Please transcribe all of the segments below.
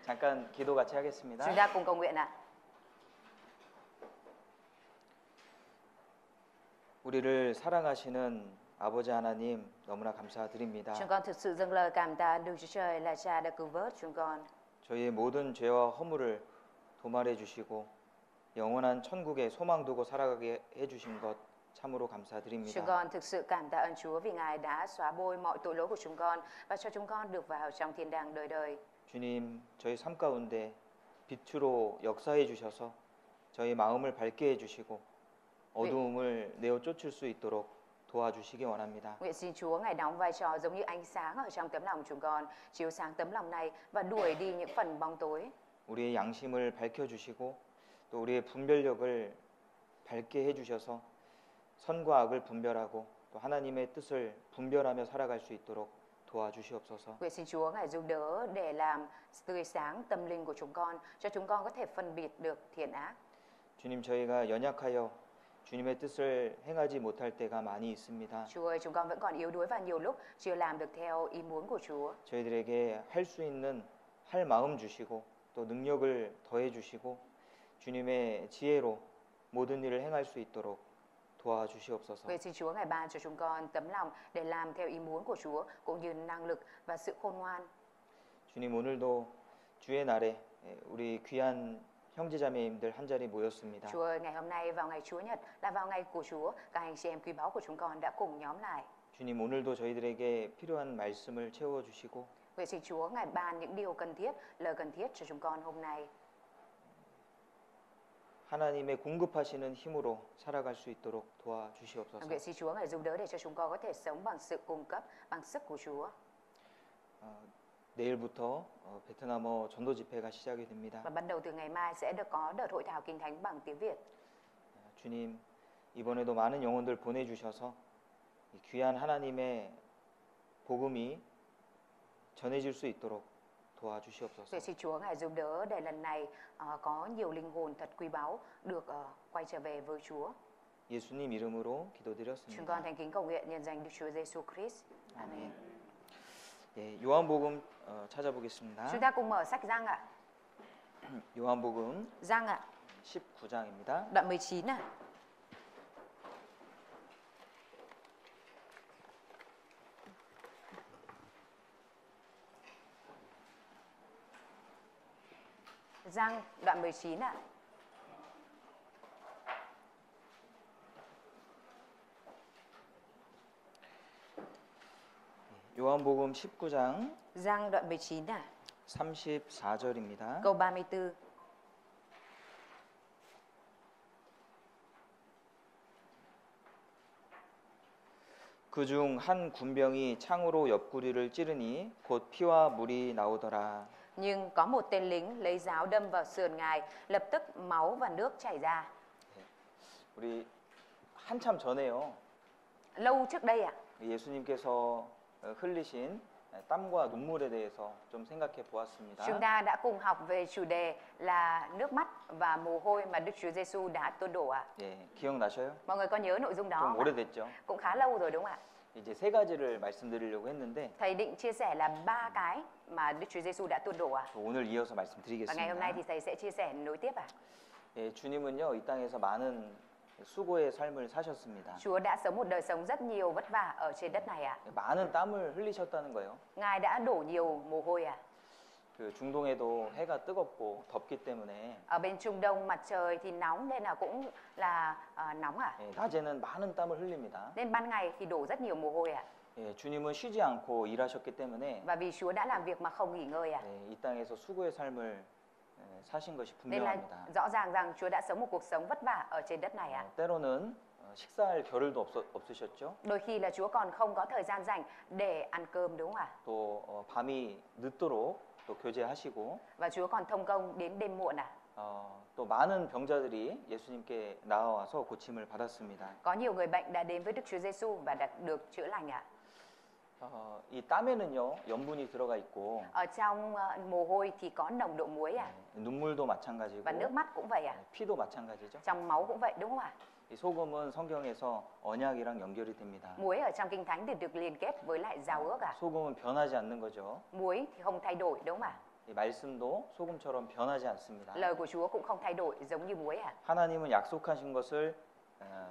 잠깐 기도 같이 하겠습니다. Chúng ta cùng cầu nguyện ạ. 우리를 사랑하시는 아버지 하나님 너무나 감사드립니다. Chúng con thực sự dâng lời cảm tạ Đức Chúa Trời là Cha đã cứu vớt chúng con. 저희의 모든 죄와 허물을 도말해 주시고 영원한 천국에 소망 두고 살아가게 해주신 것 참으로 Chúng 감사드립니다. con thực sự cảm tạ ơn Chúa vì Ngài đã xóa bôi mọi tội lỗi của chúng con và cho chúng con được vào trong thiên đàng đời đời. 주님, 저희 삶 가운데 빛으로 역사해 주셔서 저희 마음을 밝게 해 주시고 어두움을 내어 쫓을 수 있도록 도와주시기 원합니다. Nguyện xin Chúa Ngài đóng vai trò giống như ánh sáng ở trong tấm lòng chúng con, chiếu sáng tấm lòng này và đuổi đi những phần bóng tối. 우리의 양심을 밝혀 주시고 또 우리의 분별력을 밝게 해 주셔서 선과 악을 분별하고 또 하나님의 뜻을 분별하며 살아갈 수 있도록 도와주시옵소서. Nguyện xin Chúa Ngài giúp đỡ để làm tươi sáng tâm linh của chúng con, cho chúng con có thể phân biệt được thiện ác. 주님, 저희가 연약하여 주님의 뜻을 행하지 못할 때가 많이 있습니다. Chúa ơi, chúng con vẫn còn yếu đuối và nhiều lúc chưa làm được theo ý muốn của Chúa. 저희들에게 할 수 있는 할 마음 주시고 또 능력을 더해 주시고 주님의 지혜로 모든 일을 행할 수 있도록 도와주시옵소서. Nguyện xin Chúa Ngài ban cho chúng con tấm lòng để làm theo ý muốn của Chúa cũng như năng lực và sự khôn ngoan. 주님, 오늘도 주의 날에 우리 귀한 형제자매님들 한 자리 모였습니다. Chúa ơi, ngày hôm nay vào ngày Chúa Nhật là vào ngày của Chúa, các anh chị em quý báu của chúng con đã cùng nhóm lại. 주님, 오늘도 저희들에게 필요한 말씀을 채워 주시고 Nguyện xin Chúa Ngài ban những điều cần thiết, lời cần thiết cho chúng con hôm nay. 하나님의 공급하시는 힘으로 살아갈 수 있도록 도와주시옵소서. Nguyện xin Chúa Ngài giúp đỡ để cho chúng con có thể sống bằng sự cung cấp, bằng sức của Chúa. 내일부터 베트남어 전도 집회가 시작이 됩니다. Và bắt đầu từ ngày mai sẽ được có đợt hội thảo kinh thánh bằng tiếng Việt. 주님, 이번에도 많은 영혼들 보내주셔서 이 귀한 하나님의 복음이 전해질 수 있도록 도와주시옵소서. Nguyện xin Chúa Ngài giúp đỡ để lần này có nhiều linh hồn thật quý báu được quay trở về với Chúa. 예수님 이름으로 Chúng 기도드렸습니다. con thành kính cầu nguyện nhân danh Đức Chúa Giêsu Christ. Amen. 예, 요한복음 찾아보겠습니다. Chúng ta cùng mở sách Giăng ạ. 요한복음 Giăng ạ, 19장입니다. đoạn 19 ạ. Giăng đoạn 19 ạ. 요한복음 19장 Giăng đoạn 19 ạ. 34절입니다. Câu 34. 그중 한 군병이 창으로 옆구리를 찌르니 곧 피와 물이 나오더라. Nhưng có một tên lính lấy giáo đâm vào sườn Ngài, lập tức máu và nước chảy ra. 우리 한참 전에요. Lâu trước đây ạ, 예수님께서 흘리신 땀과 눈물에 대해서 좀 생각해 보았습니다. chúng ta đã cùng học về chủ đề là nước mắt và mồ hôi mà Đức Chúa Giêsu đã tuôn đổ ạ. 예, 기억나셔요? Mọi người có nhớ nội dung đó 좀 không ạ? 오래됐죠. Cũng khá lâu rồi đúng không ạ? 이제 세 가지를 말씀드리려고 했는데 Thầy định chia sẻ là 3 cái mà Đức Chúa Giêsu đã tuôn đổ ạ. 오늘 이어서 Và ngày hôm nay 말씀드리겠습니다. thì thầy sẽ chia sẻ nối tiếp ạ. 예, 주님은요, 이 땅에서 많은 수고의 삶을 사셨습니다. Chúa đã sống một đời sống rất nhiều vất vả ở trên đất này ạ. 많은 땀을 흘리셨다는 거예요. Ngài đã đổ nhiều mồ hôi ạ. 그 중동에도 해가 뜨겁고 덥기 때문에 Ở bên Trung Đông mặt trời thì nóng nên là cũng là nóng ạ. 예, 낮에는 많은 땀을 흘립니다. Nên ban ngày thì đổ rất nhiều mồ hôi ạ. 예, 주님은 쉬지 않고 일하셨기 때문에 Và vì Chúa đã làm việc mà không nghỉ ngơi ạ. 예, 이 땅에서 수고의 삶을 사신 것이 Nên là 분명합니다. rõ ràng rằng Chúa đã sống một cuộc sống vất vả ở trên đất này ạ. 때로는 식사할 겨를도 없으셨죠. Đôi khi là Chúa còn không có thời gian rảnh để ăn cơm đúng không ạ? 또 밤이 늦도록 또 교제하시고 Và Chúa còn thông công đến đêm muộn ạ. 또 많은 병자들이 예수님께 나와서 고침을 받았습니다. Có nhiều người bệnh đã đến với Đức Chúa Giêsu và đã được chữa lành ạ. 이 땀에는요 염분이 들어가 있고 Ở trong mồ hôi thì có nồng độ muối ạ. 눈물도 마찬가지고 Và nước mắt cũng vậy ạ. 피도 마찬가지죠. Trong máu cũng vậy đúng không ạ? 이 소금은 성경에서 언약이랑 연결이 됩니다. Muối ở trong Kinh Thánh thì được liên kết với lại giao ước ạ. 소금은 변하지 않는 거죠. Muối thì không thay đổi đúng không ạ? 이 말씀도 소금처럼 변하지 않습니다. Lời của Chúa cũng không thay đổi giống như muối à. 하나님은 약속하신 것을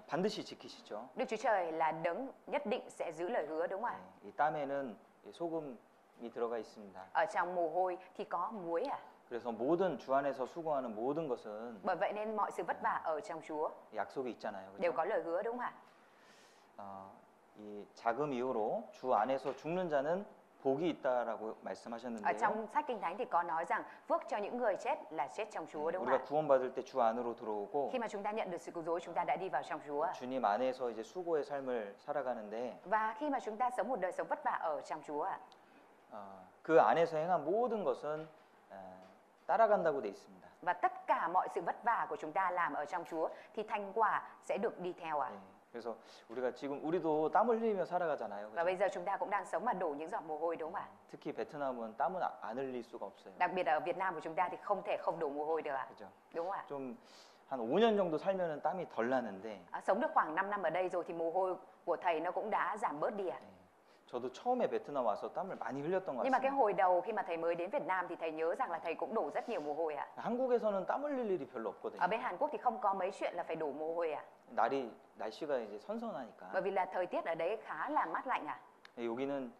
반드시 지키시죠. Đức Chúa Trời là đấng nhất định sẽ giữ lời hứa đúng không ạ? 이 땀에는 이 소금이 들어가 있습니다. Ở trong mồ hôi thì có muối à. 그래서 모든 주 안에서 수고하는 모든 것은 Bởi vậy nên mọi sự vất vả ở trong Chúa 약속이 있잖아요. đều 그렇죠? có lời hứa đúng không ạ? 이 자금 이후로 주 안에서 죽는 자는 복이 있다라고 Ở 말씀하셨는데요. trong sách Kinh Thánh thì có nói rằng phước cho những người chết là chết trong Chúa đúng không 우리가 ạ? 구원받을 때 주 안으로 들어오고 Khi mà chúng ta nhận được sự cứu rỗi, chúng ta đã đi vào trong Chúa. 주님 안에서 이제 수고의 삶을 살아가는데 Và khi mà chúng ta sống một đời sống vất vả ở trong Chúa, 그 안에서 행한 모든 것은 따라간다고 돼 있습니다. và tất cả mọi sự vất vả của chúng ta làm ở trong Chúa thì thành quả sẽ được đi theo ạ. 네, 그래서 우리가 지금 우리도 땀을 흘리며 살아가잖아요. Và 그죠? bây giờ chúng ta cũng đang sống mà đổ những giọt mồ hôi đúng không ạ? 특히 베트남은 땀은 안 흘릴 수가 없어요. Đặc biệt ở Việt Nam của chúng ta thì không thể không đổ mồ hôi được ạ. 그죠? Đúng không ạ? 좀 한 5년 정도 살면은 땀이 덜 나는데 Sống được khoảng 5 năm ở đây rồi thì mồ hôi của thầy nó cũng đã giảm bớt đi ạ. 네, 저도 처음에 베트남 와서 땀을 많이 흘렸던 것 Nhưng mà cái 같습니다. hồi đầu khi mà thầy mới đến Việt Nam thì thầy nhớ rằng là thầy cũng đổ rất nhiều mồ hôi ạ. 한국에서는 땀 흘릴 일이 별로 없거든요. Ở bên Hàn Quốc thì không có mấy chuyện là phải đổ mồ hôi ạ. 날씨가 이제 선선하니까. Bởi vì là thời tiết ở đấy khá là mát lạnh ạ. 여기는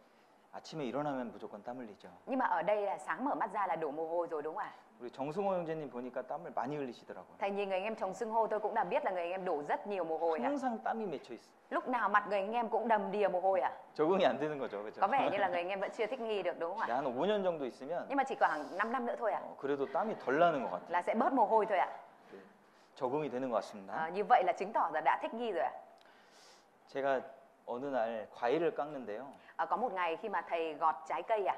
아침에 일어나면 무조건 땀 흘리죠. Nhưng mà ở đây là sáng mở mắt ra là đổ mồ hôi rồi đúng không ạ? 우리 정승호 형제님 보니까 땀을 많이 흘리시더라고요. Thầy nhìn người anh em chồng xưng hô tôi cũng đã biết là người anh em đổ rất nhiều mồ hôi ạ. 항상 땀이 맺혀 있어. Lúc nào mặt người anh em cũng đầm đìa mồ hôi ạ. 적응이 안 되는 거죠, 그렇죠? Có vẻ như là người anh em vẫn chưa thích nghi được đúng không ạ? 한 5년 정도 있으면 Nhưng mà chỉ khoảng 5 năm nữa thôi ạ. 그래도 땀이 덜 나는 것 같아요. Là sẽ bớt mồ hôi thôi ạ. 적응이 되는 것 같습니다. Như vậy là chứng tỏ là đã thích nghi rồi ạ. 제가 어느 날 과일을 깎는데요. Có một ngày khi mà thầy gọt trái cây ạ.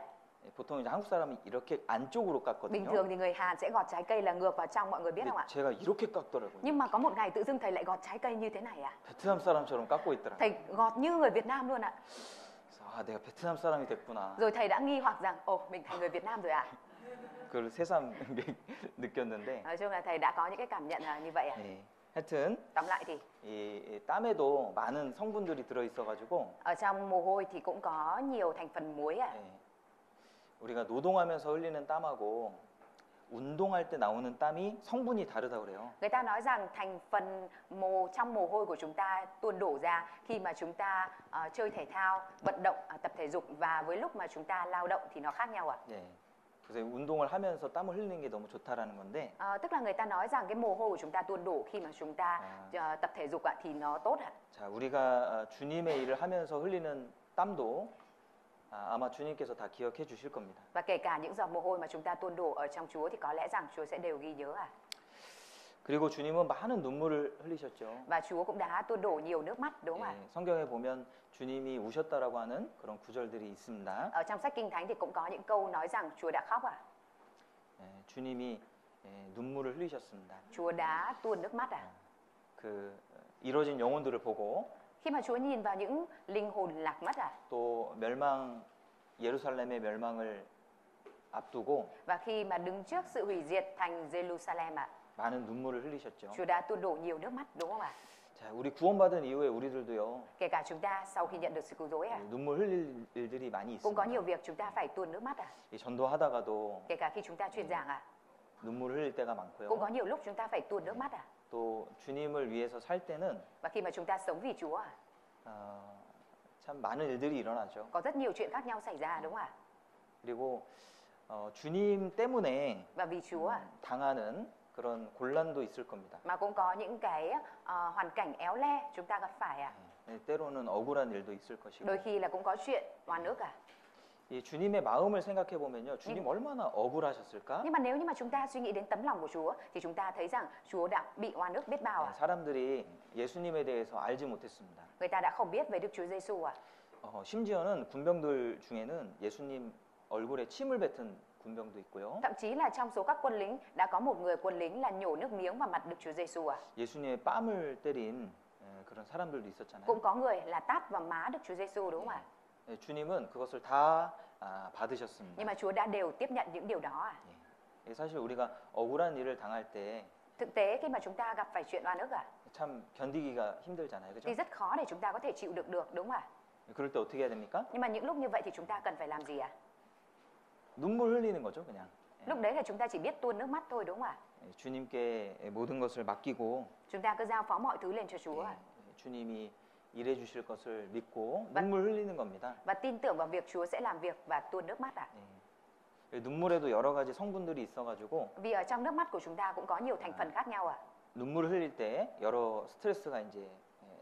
보통 이제 한국 사람이 이렇게 안쪽으로 Bình 깎거든요. thường thì người Hàn sẽ gọt trái cây là ngược vào trong, mọi người biết 근데 không ạ? 제가 이렇게 깎더라고요. Nhưng mà có một ngày tự dưng thầy lại gọt trái cây như thế này ạ. 베트남 사람처럼 깎고 있더라고요. Thầy gọt như người Việt Nam luôn ạ. 그래서 내가 베트남 사람이 됐구나. Rồi thầy đã nghi hoặc rằng ồ mình thành người Việt Nam rồi ạ. 그걸 새삼 느꼈는데. Nói chung là thầy đã có những cái cảm nhận như vậy ạ. 네. 하여튼 Tóm lại thì 이 땀에도 많은 성분들이 들어 있어가지고 ở trong mồ hôi thì cũng có nhiều thành phần muối ạ. 네. 우리가 노동하면서 흘리는 땀하고 운동할 때 나오는 땀이 성분이 다르다고 그래요. Người ta nói rằng thành phần trong mồ hôi của chúng ta tuôn đổ ra khi mà chúng ta chơi thể thao, vận động, tập thể dục và với lúc mà chúng ta lao động thì nó khác nhau ạ. 네. 그래서 운동을 하면서 땀을 흘리는 게 너무 좋다라는 건데. Tức là người ta nói rằng cái mồ hôi của chúng ta tuôn đổ khi mà chúng ta tập thể dục ạ thì nó tốt ạ. 자, 우리가 주님의 일을 하면서 흘리는 땀도 아마 주님께서 다 기억해 주실 겁니다. Và kể cả những giọt mồ hôi mà chúng ta tuôn đổ ở trong Chúa thì có lẽ rằng Chúa sẽ đều ghi nhớ ạ. 그리고 주님은 많은 눈물을 흘리셨죠. Và Chúa cũng đã tuôn đổ nhiều nước mắt đúng không ạ? 예, 성경에 보면 주님이 우셨다라고 하는 그런 구절들이 있습니다. Ở trong sách Kinh Thánh thì cũng có những câu nói rằng Chúa đã khóc ạ. 주님이 눈물을 흘리셨습니다. Chúa đã tuôn nước mắt ạ. 그 이루어진 영혼들을 보고 Khi mà Chúa nhìn vào những linh hồn lạc mất ạ. 또 예루살렘의 멸망을 앞두고 Và khi mà đứng trước sự hủy diệt thành Jerusalem ạ, 많은 눈물을 흘리셨죠. Chúa đã tuôn đổ nhiều nước mắt đúng không ạ? 자, 우리 구원받은 이후에 우리들도요. Kể cả chúng ta sau khi nhận được sự cứu rỗi ạ, 눈물 흘릴 일들이 많이 cũng có 있습니다. nhiều việc chúng ta phải tuôn nước mắt ạ. 이 전도하다가도 Kể cả khi chúng ta truyền giảng ạ, 눈물을 흘릴 때가 cũng có 많고요. nhiều lúc chúng ta phải tuôn nước mắt ạ. 또 주님을 위해서 살 때는 Và khi mà chúng ta sống vì Chúa ạ, 참 많은 일들이 일어나죠. có rất nhiều chuyện khác nhau xảy ra đúng không ạ? 그리고 주님 때문에 Và vì Chúa ạ, 당하는 그런 곤란도 있을 겁니다. mà cũng có những cái hoàn cảnh éo le chúng ta gặp phải ạ. 때로는 억울한 일도 있을 것이고. Đôi khi là cũng có chuyện oan ức ạ. 이 주님의 마음을 생각해 보면요, 주님 얼마나 억울하셨을까? Nhưng mà nếu như mà chúng ta suy nghĩ đến tấm lòng của Chúa thì chúng ta thấy rằng Chúa đã bị oan ức biết bao ạ. 사람들이 예수님에 대해서 알지 못했습니다. Người ta đã không biết về Đức Chúa Giêsu ạ. 심지어는 군병들 중에는 예수님 얼굴에 침을 뱉은 군병도 있고요. Thậm chí là trong số các quân lính đã có một người quân lính là nhổ nước miếng vào mặt Đức Chúa Giêsu ạ. 예수님의 뺨을 때린 그런 사람들도 있었잖아요. Cũng có người là tát vào má Đức Chúa Giêsu đúng không ạ? 주님은 그것을 다 받으셨습니다. Nhưng mà Chúa đã đều tiếp nhận những điều đó ạ. 사실 우리가 억울한 일을 당할 때 Thực tế khi mà chúng ta gặp phải chuyện oan ức ạ, 참 견디기가 힘들잖아요, 그죠? thì rất khó để chúng ta có thể chịu đựng được đúng không ạ? 그럴 때 어떻게 해야 됩니까? Nhưng mà những lúc như vậy thì chúng ta cần phải làm gì ạ? 눈물 흘리는 거죠, 그냥. Lúc đấy là chúng ta chỉ biết tuôn nước mắt thôi đúng không ạ? 예, 주님께 모든 것을 맡기고 Chúng ta cứ giao phó mọi thứ lên cho Chúa 예, 주님이 일해 주실 것을 믿고 Và- 눈물 흘리는 겁니다. và tin tưởng vào việc Chúa sẽ làm việc và tuôn nước mắt ạ. 예. 눈물에도 여러 가지 성분들이 있어가지고 Vì ở trong nước mắt của chúng ta cũng có nhiều thành phần khác nhau ạ. 눈물을 흘릴 때 여러 스트레스가 이제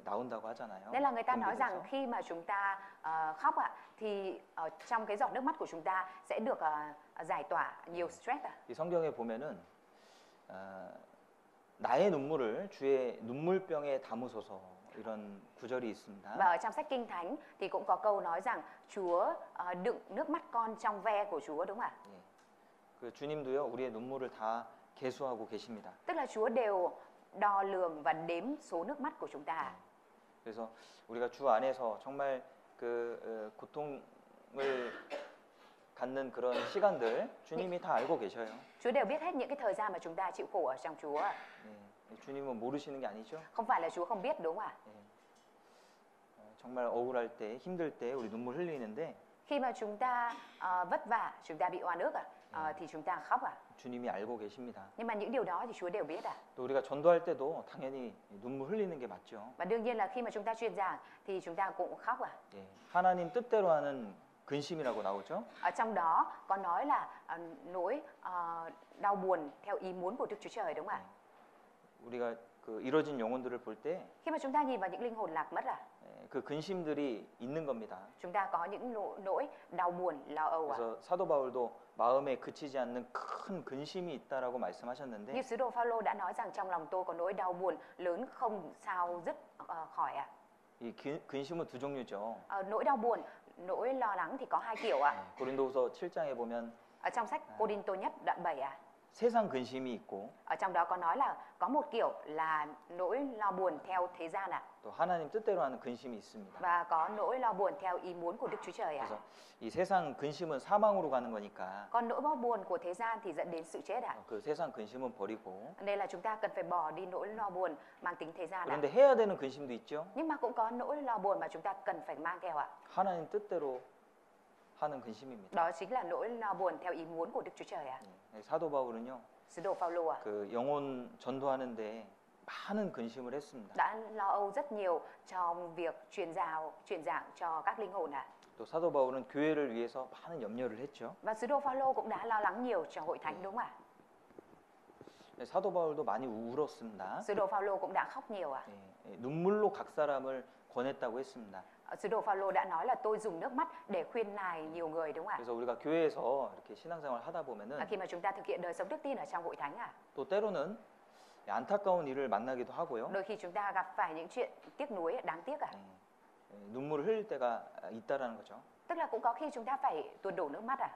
나온다고 하잖아요. Nên là người ta nói 분비돼서. rằng khi mà chúng ta khóc ạ thì ở trong cái giọt nước mắt của chúng ta sẽ được giải tỏa nhiều stress ạ. 이 성경에 보면은 나의 눈물을 주의 눈물병에 담으소서 이런 구절이 있습니다. Và ở trong sách Kinh Thánh thì cũng có câu nói rằng Chúa đựng nước mắt con trong ve của Chúa đúng không ạ? 예. 그 주님도요 우리의 눈물을 다 계수하고 계십니다. Tức là Chúa đều đo lường và đếm số nước mắt của chúng ta. 그래서 우리가 주 안에서 정말 그 고통을 갖는 그런 시간들 주님이 다 알고 계셔요. Chúa đều biết hết những cái thời gian mà chúng ta chịu khổ ở trong Chúa. 예. 주님은 모르시는 게 아니죠. Không phải là Chúa không biết đúng không ạ? 예. 정말 억울할 때, 힘들 때 우리 눈물 흘리는데 Khi mà chúng ta vất vả, chúng ta bị oan ức thì chúng ta khóc ạ. 주님이 알고 계십니다. Nhưng mà những điều đó thì Chúa đều biết ạ. 또 우리가 전도할 때도 당연히 눈물 흘리는 게 맞죠. Và đương nhiên là khi mà chúng ta truyền giảng thì chúng ta cũng khóc ạ. 예. 하나님 뜻대로 하는 근심이라고 나오죠. Ở trong đó có nói là nỗi đau buồn theo ý muốn của Đức Chúa Trời đúng không ạ? 우리가 그 이뤄진 영혼들을 볼 때 Khi mà chúng ta nhìn vào những linh hồn lạc mất 그 근심들이 있는 겁니다. chúng ta có những nỗi đau buồn, lo âu ạ. 그래서 사도 바울도 마음에 그치지 않는 큰 근심이 있다라고 말씀하셨는데 Như sứ đồ Phaolô đã nói rằng trong lòng tôi có nỗi đau buồn lớn không sao dứt khỏi ạ. 이 근심은 두 종류죠. Nỗi đau buồn, nỗi lo lắng thì có hai kiểu ạ. 고린도후서 7장에 보면 Ở trong sách Cô-đinh-tô nhất đoạn 7 ạ. 세상 근심이 있고 Ở trong đó có nói là có một kiểu là nỗi lo buồn theo thế gian ạ. 또 하나님 뜻대로 하는 근심이 있습니다. Và có nỗi lo buồn theo ý muốn của Đức Chúa Trời ạ. 그래서 이 세상 근심은 사망으로 가는 거니까 Còn nỗi đau buồn của thế gian thì dẫn đến sự chết ạ. 그 세상 근심은 버리고 Nên là chúng ta cần phải bỏ đi nỗi lo buồn mang tính thế gian ạ. 그런데 해야 되는 근심도 있죠. Nhưng mà cũng có nỗi lo buồn mà chúng ta cần phải mang theo ạ. 하나님 뜻대로 하는 근심입니다. Đó chính là nỗi lo buồn theo ý muốn của Đức Chúa Trời ạ. 사도 바울은요. Sứ đồ Phaolô ạ 그 영혼 전도하는데 많은 근심을 했습니다. đã lo âu rất nhiều trong việc truyền giảng cho các linh hồn ạ. 또 사도 바울은 교회를 위해서 많은 염려를 했죠. Và sứ đồ Phaolô cũng đã lo lắng nhiều cho hội thánh đúng không ạ? 사도 바울도 많이 울었습니다. Sứ đồ Phaolô cũng đã khóc nhiều ạ. 눈물로 각 사람을 권했다고 했습니다. Sứ đồ Phaolô đã nói là tôi dùng nước mắt để khuyên nài nhiều người đúng không ạ? 그래서 우리가 교회에서 이렇게 신앙생활 하다 보면은 Khi mà chúng ta thực hiện đời sống đức tin ở trong hội thánh ạ, 또 때로는 안타까운 일을 만나기도 하고요. đôi khi chúng ta gặp phải những chuyện tiếc nuối đáng tiếc ạ. 눈물을 흘릴 때가 있다라는 거죠. Tức là cũng có khi chúng ta phải tuôn đổ nước mắt ạ.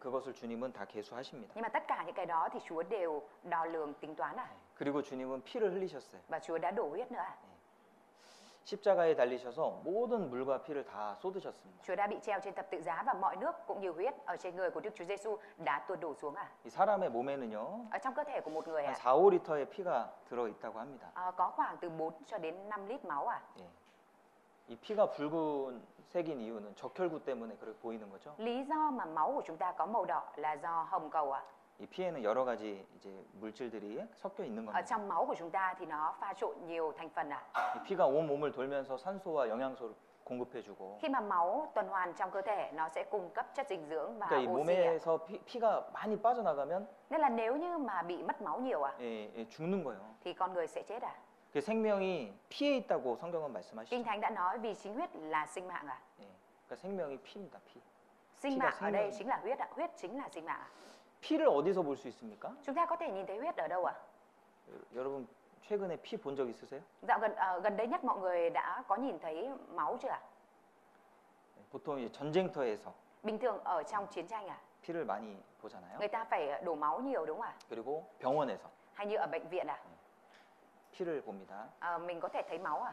그것을 주님은 다 계수하십니다. Nhưng mà tất cả những cái đó thì Chúa đều đo lường tính toán ạ. 그리고 주님은 피를 흘리셨어요. Và Chúa đã đổ huyết nữa ạ. 십자가에 달리셔서 모든 물과 피를 다 쏟으셨습니다. Chúa đã bị treo trên thập tự giá và mọi nước cũng như huyết ở trên người của Đức Chúa Giêsu đã tuôn đổ xuống ạ. 이 사람의 몸에는요. Ở trong cơ thể của một người 한 ạ, 4, 5리터의 피가 들어 있다고 합니다. có khoảng từ 4 cho đến 5 lít máu ạ. 이 피가 붉은색인 이유는 적혈구 때문에 그렇게 보이는 거죠. Lý do mà máu của chúng ta có màu đỏ là do hồng cầu ạ. 이 피에는 여러 가지 이제 물질들이 섞여 있는 Ở 겁니다. trong máu của chúng ta thì nó pha trộn nhiều thành phần ạ. 이 피가 온 몸을 돌면서 산소와 영양소를 공급해주고. Khi mà máu tuần hoàn trong cơ thể nó sẽ cung cấp chất dinh dưỡng và 그러니까 이 oxy ạ. 몸에서 피가 많이 빠져나가면 Nên là nếu như mà bị mất máu nhiều ạ 죽는 거예요. thì con người sẽ chết ạ. 그 생명이 피에 있다고 성경은 말씀하시죠. Kinh Thánh đã nói vì chính huyết là sinh mạng ạ. 그러니까 생명이 피입니다. 피. Sinh Pi가 mạng ở đây 생명. chính là huyết ạ. Huyết chính là sinh mạng ạ. 피를 어디서 볼 수 있습니까? Chúng ta có thể nhìn thấy huyết ở đâu ạ? 여러분 최근에 피 본 적 있으세요? Dạo gần đây nhất mọi người đã có nhìn thấy máu chưa ạ? 보통 이제 전쟁터에서 Bình thường ở trong chiến tranh ạ, 피를 많이 보잖아요. người ta phải đổ máu nhiều đúng không ạ? 그리고 병원에서 Hay như ở bệnh viện ạ, 피를 봅니다. mình có thể thấy máu ạ.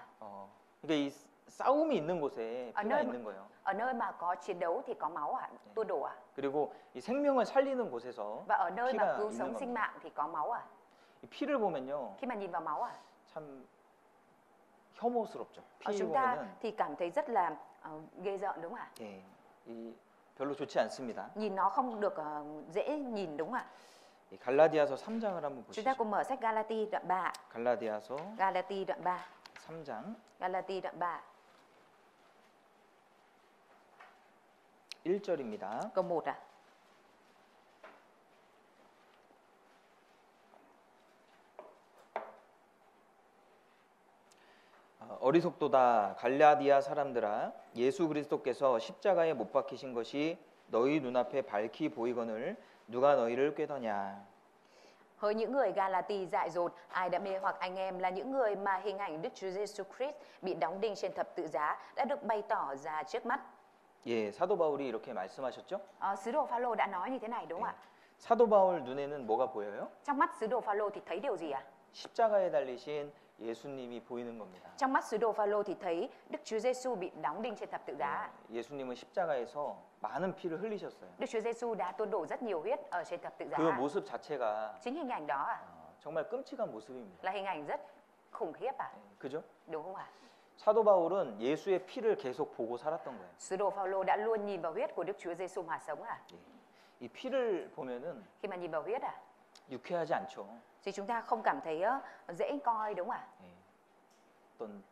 그러니까 이 싸움이 있는 곳에 아, 피가 네. 있는 거예요. Ở nơi mà có chiến đấu thì có máu ạ, tuôn đổ ạ. 그리고 이 생명을 살리는 곳에서 Và ở nơi mà 피가 cứu 있는 sống sinh 겁니다. mạng thì có máu ạ. 이 피를 보면요, Khi mà nhìn vào máu ạ, 참 혐오스럽죠. ở 피 chúng ta 보면은 thì cảm thấy rất là ghê rợn đúng không ạ? 예, 이 별로 좋지 않습니다. Nhìn nó không được dễ nhìn đúng không ạ? 이 갈라디아서 3장을 한번 Chúng ta 보시죠. cùng mở sách Galati đoạn 3. 갈라디아서 Galati đoạn 3. 3장 Galati đoạn 3 1절입니다. câu 1 à? 어리석도다 갈라디아 사람들아 예수 그리스도께서 십자가에 못 박히신 것이 너희 눈앞에 밝히 보이거늘 누가 너희를 꾀더냐. Hỡi những người Galati dại dột, ai đã mê hoặc anh em là những người mà hình ảnh Đức Chúa Giêsu Christ bị đóng đinh trên thập tự giá đã được bày tỏ ra trước mắt. 예, 사도 바울이 이렇게 말씀하셨죠? Sứ đồ Phaolô đã nói như thế này đúng không ạ? 사도 바울 눈에는 뭐가 보여요? Trong mắt sứ đồ Phaolô thì thấy điều gì ạ? 십자가에 달리신 예수님이 보이는 겁니다. Trong mắt sứ đồ Phaolô thì thấy Đức Chúa Giêsu bị đóng đinh trên thập tự giá. 예수님은 십자가에서 많은 피를 흘리셨어요. Đức Chúa Giêsu đã tuôn đổ rất nhiều huyết ở trên thập tự giá. 그 모습 자체가 Chính hình ảnh đó 정말 끔찍한 모습입니다. là hình ảnh rất khủng khiếp 그죠? đúng không ạ? 사도 바울은 예수의 피를 계속 보고 살았던 거예요. Sứ đồ Phaolô đã luôn nhìn vào huyết của Đức Chúa Giêsu mà sống 이 피를 보면은 Khi mà nhìn vào huyết 유쾌하지 않죠. thì chúng ta không cảm thấy dễ coi đúng không ạ? 어떤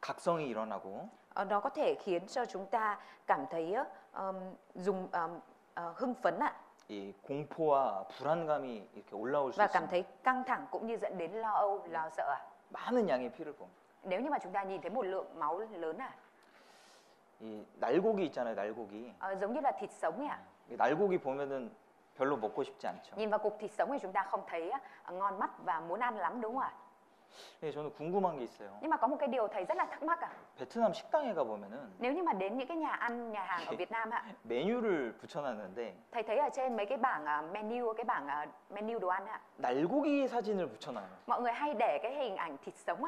각성이 일어나고 Nó có thể khiến cho chúng ta cảm thấy hưng phấn 이 공포와 불안감이 이렇게 올라올 수 và cảm 있습니다. thấy căng thẳng cũng như dẫn đến lo âu, lo sợ 많은 양의 피를 봅니다. Nếu như mà chúng ta nhìn thấy một lượng máu lớn 이 날고기 있잖아요, 날고기. giống như là thịt sống 이 날고기 보면은 별로 먹고 싶지 않죠. Nhìn vào cục thịt sống thì chúng ta không thấy ngon mắt và muốn ăn lắm đúng không ạ? 네, 저는 궁금한 게 있어요. Nhưng mà có một cái điều thầy rất là thắc mắc 베트남 식당에 가 보면은 Nếu như mà đến những cái nhà ăn, nhà hàng ở Việt Nam 메뉴를 붙여놨는데 thầy thấy ở trên mấy cái bảng menu, cái bảng menu đồ ăn 날고기 사진을 붙여놔요. mọi người hay để cái hình ảnh thịt sống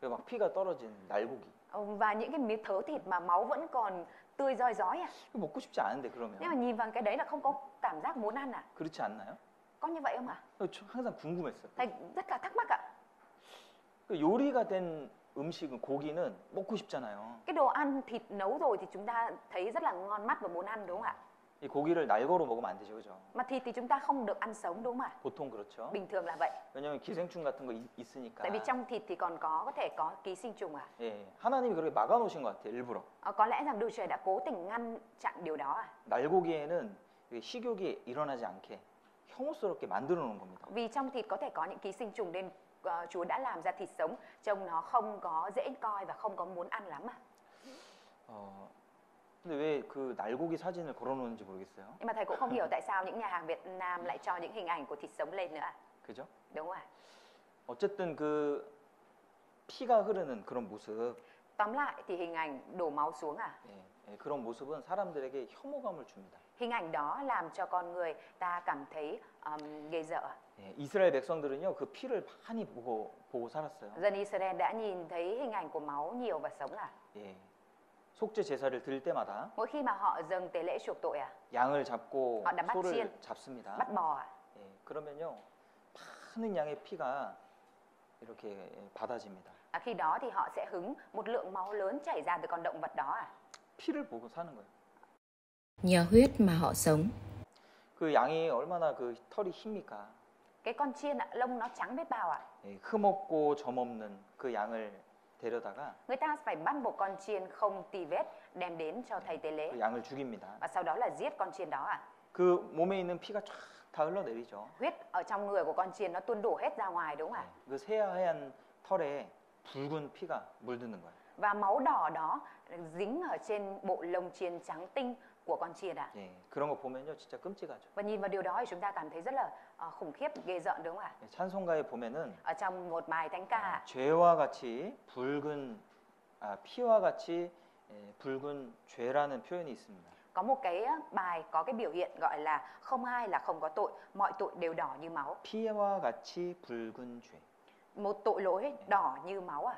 네. 막 피가 떨어진 날고기. và những cái miếng thớ thịt mà máu vẫn còn tươi roi rói 이거 먹고 싶지 않은데 그러면. Nhưng mà nhìn vào cái đấy là không có cảm giác muốn ăn 그렇지 않나요? Có như vậy không ạ? 저 항상 궁금했어요. Thầy rất là thắc mắc 그 요리가 된 음식은 고기는 먹고 싶잖아요. Cái đồ ăn thịt nấu rồi thì chúng ta thấy rất là ngon mắt và muốn ăn đúng không ạ? 이 고기를 날거로 먹으면 안 되죠, 그죠? Mà thịt thì chúng ta không được ăn sống đúng không ạ? 보통 그렇죠. Bình thường là vậy. 왜냐면 기생충 같은 거 있으니까. Tại vì trong thịt thì còn có thể có ký sinh trùng 예, 하나님이 그렇게 막아놓으신 것 같아요, 일부러. Có lẽ rằng Đức Trời đã cố tình ngăn chặn điều đó 날고기에는 식욕이 일어나지 않게 혐오스럽게 만들어 놓은 겁니다. Vì trong thịt có thể có những ký sinh trùng nên Chúa đã làm ra thịt sống trông nó không có dễ coi và không có muốn ăn lắm 근데 왜 그 날고기 사진을 걸어놓는지 모르겠어요. Nhưng mà thầy cũng không hiểu tại sao những nhà hàng Việt Nam lại cho những hình ảnh của thịt sống lên nữa 그죠? Đúng không ạ? 어쨌든 그 피가 흐르는 그런 모습. Tóm lại thì hình ảnh đổ máu xuống 예, 그런 모습은 사람들에게 혐오감을 줍니다. Hình ảnh đó làm cho con người ta cảm thấy ghê sợ. 예, 이스라엘 백성들은요 그 피를 많이 보고 살았어요. Dân Israel đã nhìn thấy hình ảnh của máu nhiều và sống 예, 속죄 제사를 드릴 때마다 Mỗi khi mà họ dâng tế lễ chuộc tội 양을 잡고 họ đã bắt 소를 chiên, 잡습니다. bắt bò 예, 그러면요 많은 양의 피가 이렇게 받아집니다. Khi đó thì họ sẽ hứng một lượng máu lớn chảy ra từ con động vật đó 피를 보고 사는 거예요. Nhờ huyết mà họ sống. 그 양이 얼마나 그 털이 힙니까? Cái con chiên lông nó trắng biết bao 예, 흠없고 점없는 그 양을 데려다가 Người ta phải bắt một con chiên không tì vết đem đến cho thầy tế lễ 그 양을 죽입니다. và sau đó là giết con chiên đó 그 몸에 있는 피가 쫙 다 흘러내리죠. Huyết ở trong người của con chiên nó tuôn đổ hết ra ngoài đúng không 그 새하얀 털에 붉은 피가 물드는 거예요. Và máu đỏ đó dính ở trên bộ lông chiên trắng tinh của con chiên 예, 그런 거 보면요 진짜 끔찍하죠. Và nhìn vào điều đó thì chúng ta cảm thấy rất là khủng khiếp, ghê rợn đúng không ạ? 찬송가에 보면은 Ở trong một bài thánh ca 죄와 같이 붉은 피와 같이 붉은 죄라는 표현이 있습니다. có một cái bài có cái biểu hiện gọi là không ai là không có tội, mọi tội đều đỏ như máu. 피와 같이 붉은 죄. Một tội lỗi đỏ như máu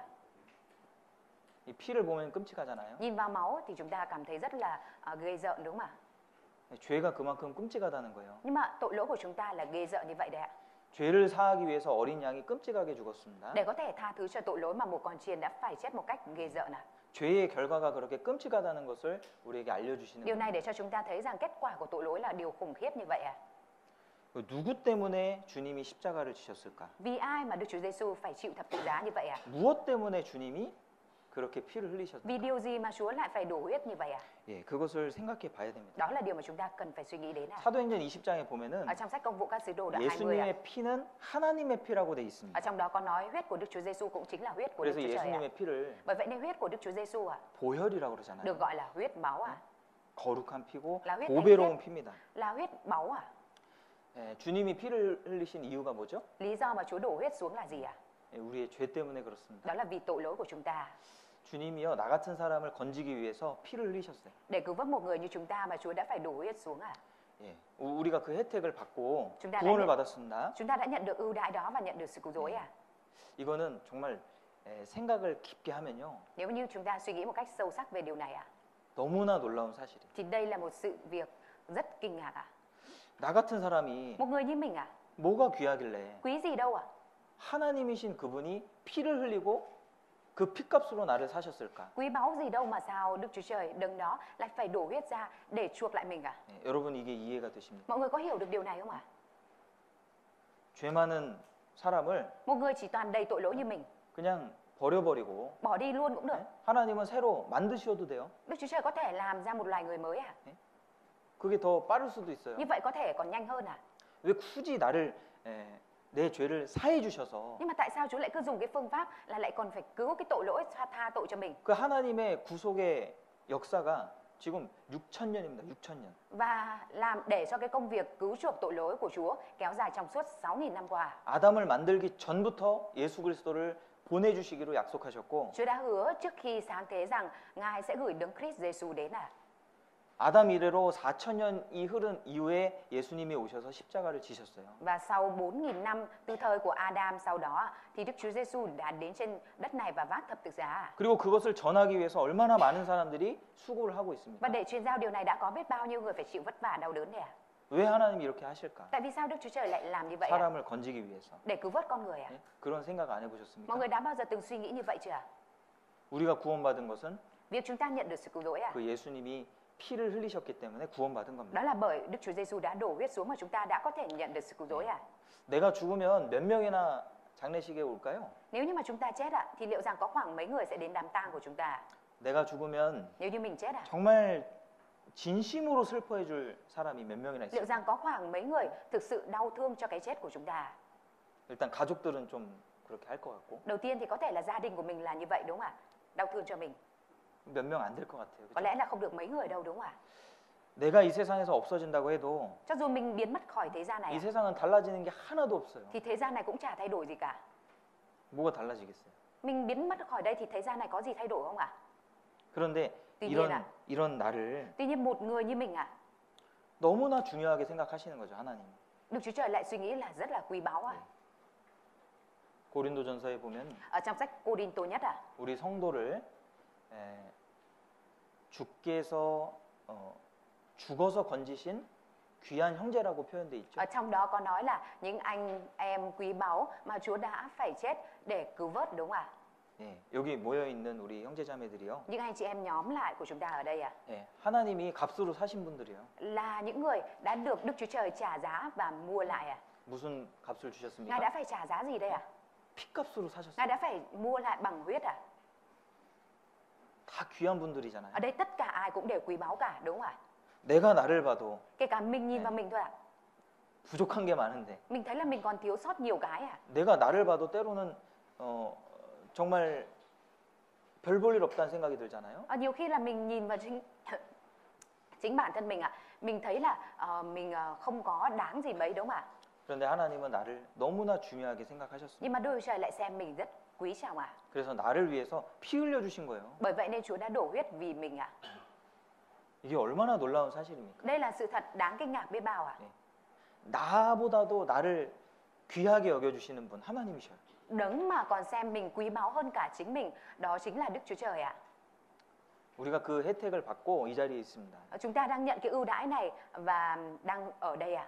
이 피를 보면 끔찍하잖아요. Nhìn vào máu thì chúng ta cảm thấy rất là ghê rợn đúng không ạ? 죄가 그만큼 끔찍하다는 거예요. Nhưng mà tội lỗi của chúng ta là ghê rợn như vậy đấy ạ. 죄를 사하기 위해서 어린 양이 끔찍하게 죽었습니다. Để có thể tha thứ cho tội lỗi mà một con chiên đã phải chết một cách ghê rợn 죄의 결과가 그렇게 끔찍하다는 것을 우리에게 알려주시는 Điều 겁니다. này để cho chúng ta thấy rằng kết quả của tội lỗi là điều khủng khiếp như vậy à? 누구 때문에 주님이 십자가를 지셨을까? Vì ai mà Đức Chúa Giêsu phải chịu thập tự giá như vậy à? 무엇 때문에 주님이 그렇게 피를 흘리셨을까? Vì điều gì mà Chúa lại phải đổ huyết như vậy à? 예, 그것을 생각해 봐야 됩니다. Đó là điều mà chúng ta cần phải suy nghĩ đến à? 사도행전 20장에 보면은 Ở trong sách Công vụ các sứ đồ đoạn 20 à? 예수님의 피는 하나님의 피라고 돼 Ở 있습니다. trong đó có nói huyết của Đức Chúa Giêsu cũng chính là huyết của Đức 그래서 Chúa Trời à? 예수님의 피를 Bởi vậy nên huyết của Đức Chúa Giêsu à, 보혈이라고 그러잖아요. được gọi là huyết máu à? 거룩한 피고 là huyết 보배로운 피입니다. Là huyết máu à? 예, 주님이 피를 흘리신 이유가 뭐죠? Lý do mà Chúa đổ huyết xuống là gì à? 예, 우리의 죄 때문에 그렇습니다. Đó là vì tội lỗi của chúng ta. 주님이요 나 같은 사람을 건지기 위해서 피를 흘리셨어요. Để cứu vớt một người như chúng ta mà Chúa đã phải đổ huyết xuống à? 예, 우리가 그 혜택을 받고 chúng ta 구원을 đã 받았습니다. chúng ta đã nhận được ưu đãi đó và nhận được sự cứu rỗi à? 이거는 정말 생각을 깊게 하면요 Nếu như chúng ta suy nghĩ một cách sâu sắc về điều này à, 너무나 놀라운 사실이에요. thì đây là một sự việc rất kinh ngạc à? 나 같은 사람이 Một người như mình à? 뭐가 귀하길래 Quý gì đâu à? 하나님이신 그분이 피를 흘리고 그 피값으로 나를 사셨을까? Quý báu gì đâu mà sao Đức Chúa Trời đấng đó lại phải đổ huyết ra để chuộc lại mình à? 예, 여러분 이게 이해가 되십니까? Mọi người có hiểu được điều này không ạ? 죄 많은 사람을 Một người chỉ toàn đầy tội lỗi như mình, 그냥 버려버리고 bỏ đi luôn cũng được. 예? 하나님은 새로 만드셔도 돼요. Đức Chúa Trời có thể làm ra một loài người mới à? 그게 더 빠를 수도 있어요. Như vậy có thể còn nhanh hơn à? 왜 굳이 나를 내 죄를 사해 주셔서 Nhưng mà tại sao Chúa lại cứ dùng cái phương pháp là lại còn phải cứu cái tội lỗi, tha tội cho mình? 그 하나님의 구속의 역사가 지금 6,000년입니다. 6,000년. Và làm để cho cái công việc cứu chuộc tội lỗi của Chúa kéo dài trong suốt 6.000 năm qua. 아담을 만들기 전부터 예수 그리스도를 보내주시기로 약속하셨고 Chúa đã hứa trước khi sáng thế rằng Ngài sẽ gửi Đấng Christ Giêsu đến à? 아담 이래로 4,000년이 흐른 이후에 예수님이 오셔서 십자가를 지셨어요. Và sau 4.000 năm từ thời của Adam sau đó thì Đức Chúa Giêsu đã đến trên đất này và vác thập tự giá. 그리고 그것을 전하기 위해서 얼마나 많은 사람들이 수고를 하고 Và 있습니까? để truyền giao điều này đã có biết bao nhiêu người phải chịu vất vả đau đớn để à? 왜 하나님이 이렇게 하실까? Tại vì sao Đức Chúa Trời lại làm như vậy à? 사람을 건지기 위해서. Để cứu vớt con người à? 예? 그런 생각 안 Mọi 해보셨습니까? người đã bao giờ từng suy nghĩ như vậy chưa ạ? 우리가 구원받은 것은 Việc chúng ta nhận được sự cứu rỗi à? 그 예수님이 피를 흘리셨기 때문에 구원받은 겁니다. Đó là bởi Đức Chúa Giêsu đã đổ huyết xuống mà chúng ta đã có thể nhận được sự cứu rỗi à? 내가 죽으면 몇 명이나 장례식에 올까요? Nếu như mà chúng ta chết ạ, thì liệu rằng có khoảng mấy người sẽ đến đám tang của chúng ta? 내가 죽으면 Nếu như mình chết ạ, 정말 진심으로 슬퍼해 줄 사람이 몇 명이나 liệu 있을까요? rằng có khoảng mấy người thực sự đau thương cho cái chết của chúng ta? 일단 가족들은 좀 그렇게 할 것 같고 Đầu tiên thì có thể là gia đình của mình là như vậy đúng không ạ? Đau thương cho mình. 몇 명 안 될 것 같아요. Có 그죠? lẽ là không được mấy người đâu đúng không ạ? 내가 이 세상에서 없어진다고 해도 Cho dù mình biến mất khỏi thế gian này 이 ạ, 세상은 달라지는 게 하나도 없어요. thì thế gian này cũng chả thay đổi gì cả. 뭐가 달라지겠어요? Mình biến mất khỏi đây thì thế gian này có gì thay đổi không ạ? 그런데 Tuy nhiên ạ, 이런 나를 tuy nhiên một người như mình ạ, 너무나 중요하게 생각하시는 거죠, 하나님. Đức Chúa Trời lại suy nghĩ là rất là quý báu ạ. 고린도전서에 보면 Ở trong sách Cô-đinh-tô nhất ạ, 우리 성도를 주께서 죽어서 건지신 귀한 형제라고 표현돼 있죠. ở trong đó có nói là những anh em quý báu mà Chúa đã phải chết để cứu vớt đúng không ạ? 예, 여기 모여 있는 우리 형제자매들이요. Những anh chị em nhóm lại của chúng ta ở đây ạ, 예, 하나님이 값으로 사신 분들이에요. là những người đã được Đức Chúa Trời trả giá và mua lại ạ. 무슨 값을 Ngài 주셨습니까? đã phải trả giá gì đây ạ? 피값으로 사셨어요. Ngài đã phải mua lại bằng huyết ạ. 다 귀한 분들이잖아요. Ở đây tất cả ai cũng đều quý báu cả đúng không ạ? 내가 나를 봐도 Kể cả mình nhìn vào mình thôi ạ, 부족한 게 많은데 mình thấy là mình còn thiếu sót nhiều cái ạ. 내가 나를 봐도 때로는 정말 별 볼 일 없다는 생각이 들잖아요. Nhiều khi là mình nhìn vào chính bản thân mình ạ, mình thấy là mình không có đáng gì mấy đúng không ạ? 그런데 하나님은 나를 너무나 중요하게 생각하셨습니다. Nhưng mà Đức Chúa Trời lại xem mình rất quý trọng ạ. 그래서 나를 위해서 피 흘려 주신 거예요. Bởi vậy nên Chúa đã đổ huyết vì mình ạ. 이게 얼마나 놀라운 사실입니까? Đây là sự thật đáng kinh ngạc biết bao ạ. 나보다도 나를 귀하게 여겨 주시는 분 하나님이셔요. Đấng mà còn xem mình quý báu hơn cả chính mình, đó chính là Đức Chúa Trời ạ. 우리가 그 혜택을 받고 이 자리에 있습니다. Chúng ta đang nhận cái ưu đãi này và đang ở đây ạ.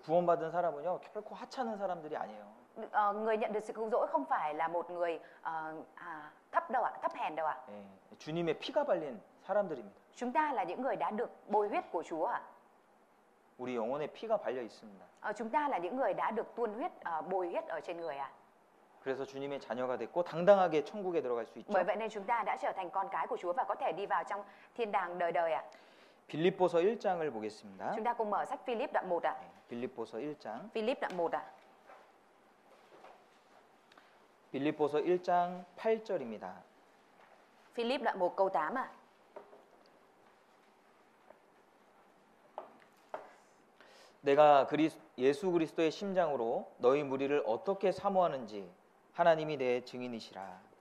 구원받은 사람은요 결코 하찮은 사람들이 아니에요. Người nhận được sự cứu rỗi không phải là một người thấp đâu ạ, thấp hèn đâu ạ. 예, 주님의 피가 발린 사람들입니다. Chúng ta là những người đã được bồi huyết của Chúa ạ. 우리 영혼에 피가 발려 있습니다. Chúng ta là những người đã được tuôn huyết, bồi huyết ở trên người ạ. 그래서 주님의 자녀가 됐고 당당하게 천국에 들어갈 수 있죠. Bởi vậy nên chúng ta đã trở thành con cái của Chúa và có thể đi vào trong thiên đàng đời đời ạ. 빌립보서 1장을 보겠습니다. Chúng ta cùng mở sách Philip đoạn 1 ạ. 빌립보서 1장. Philip đoạn 1 ạ. 빌립보서 1장 8절입니다. Philip đoạn 1 câu 8 ạ. 내가 예수 그리스도의 심장으로 너희 무리를 어떻게 사모하는지 하나님이 내 증인이시라.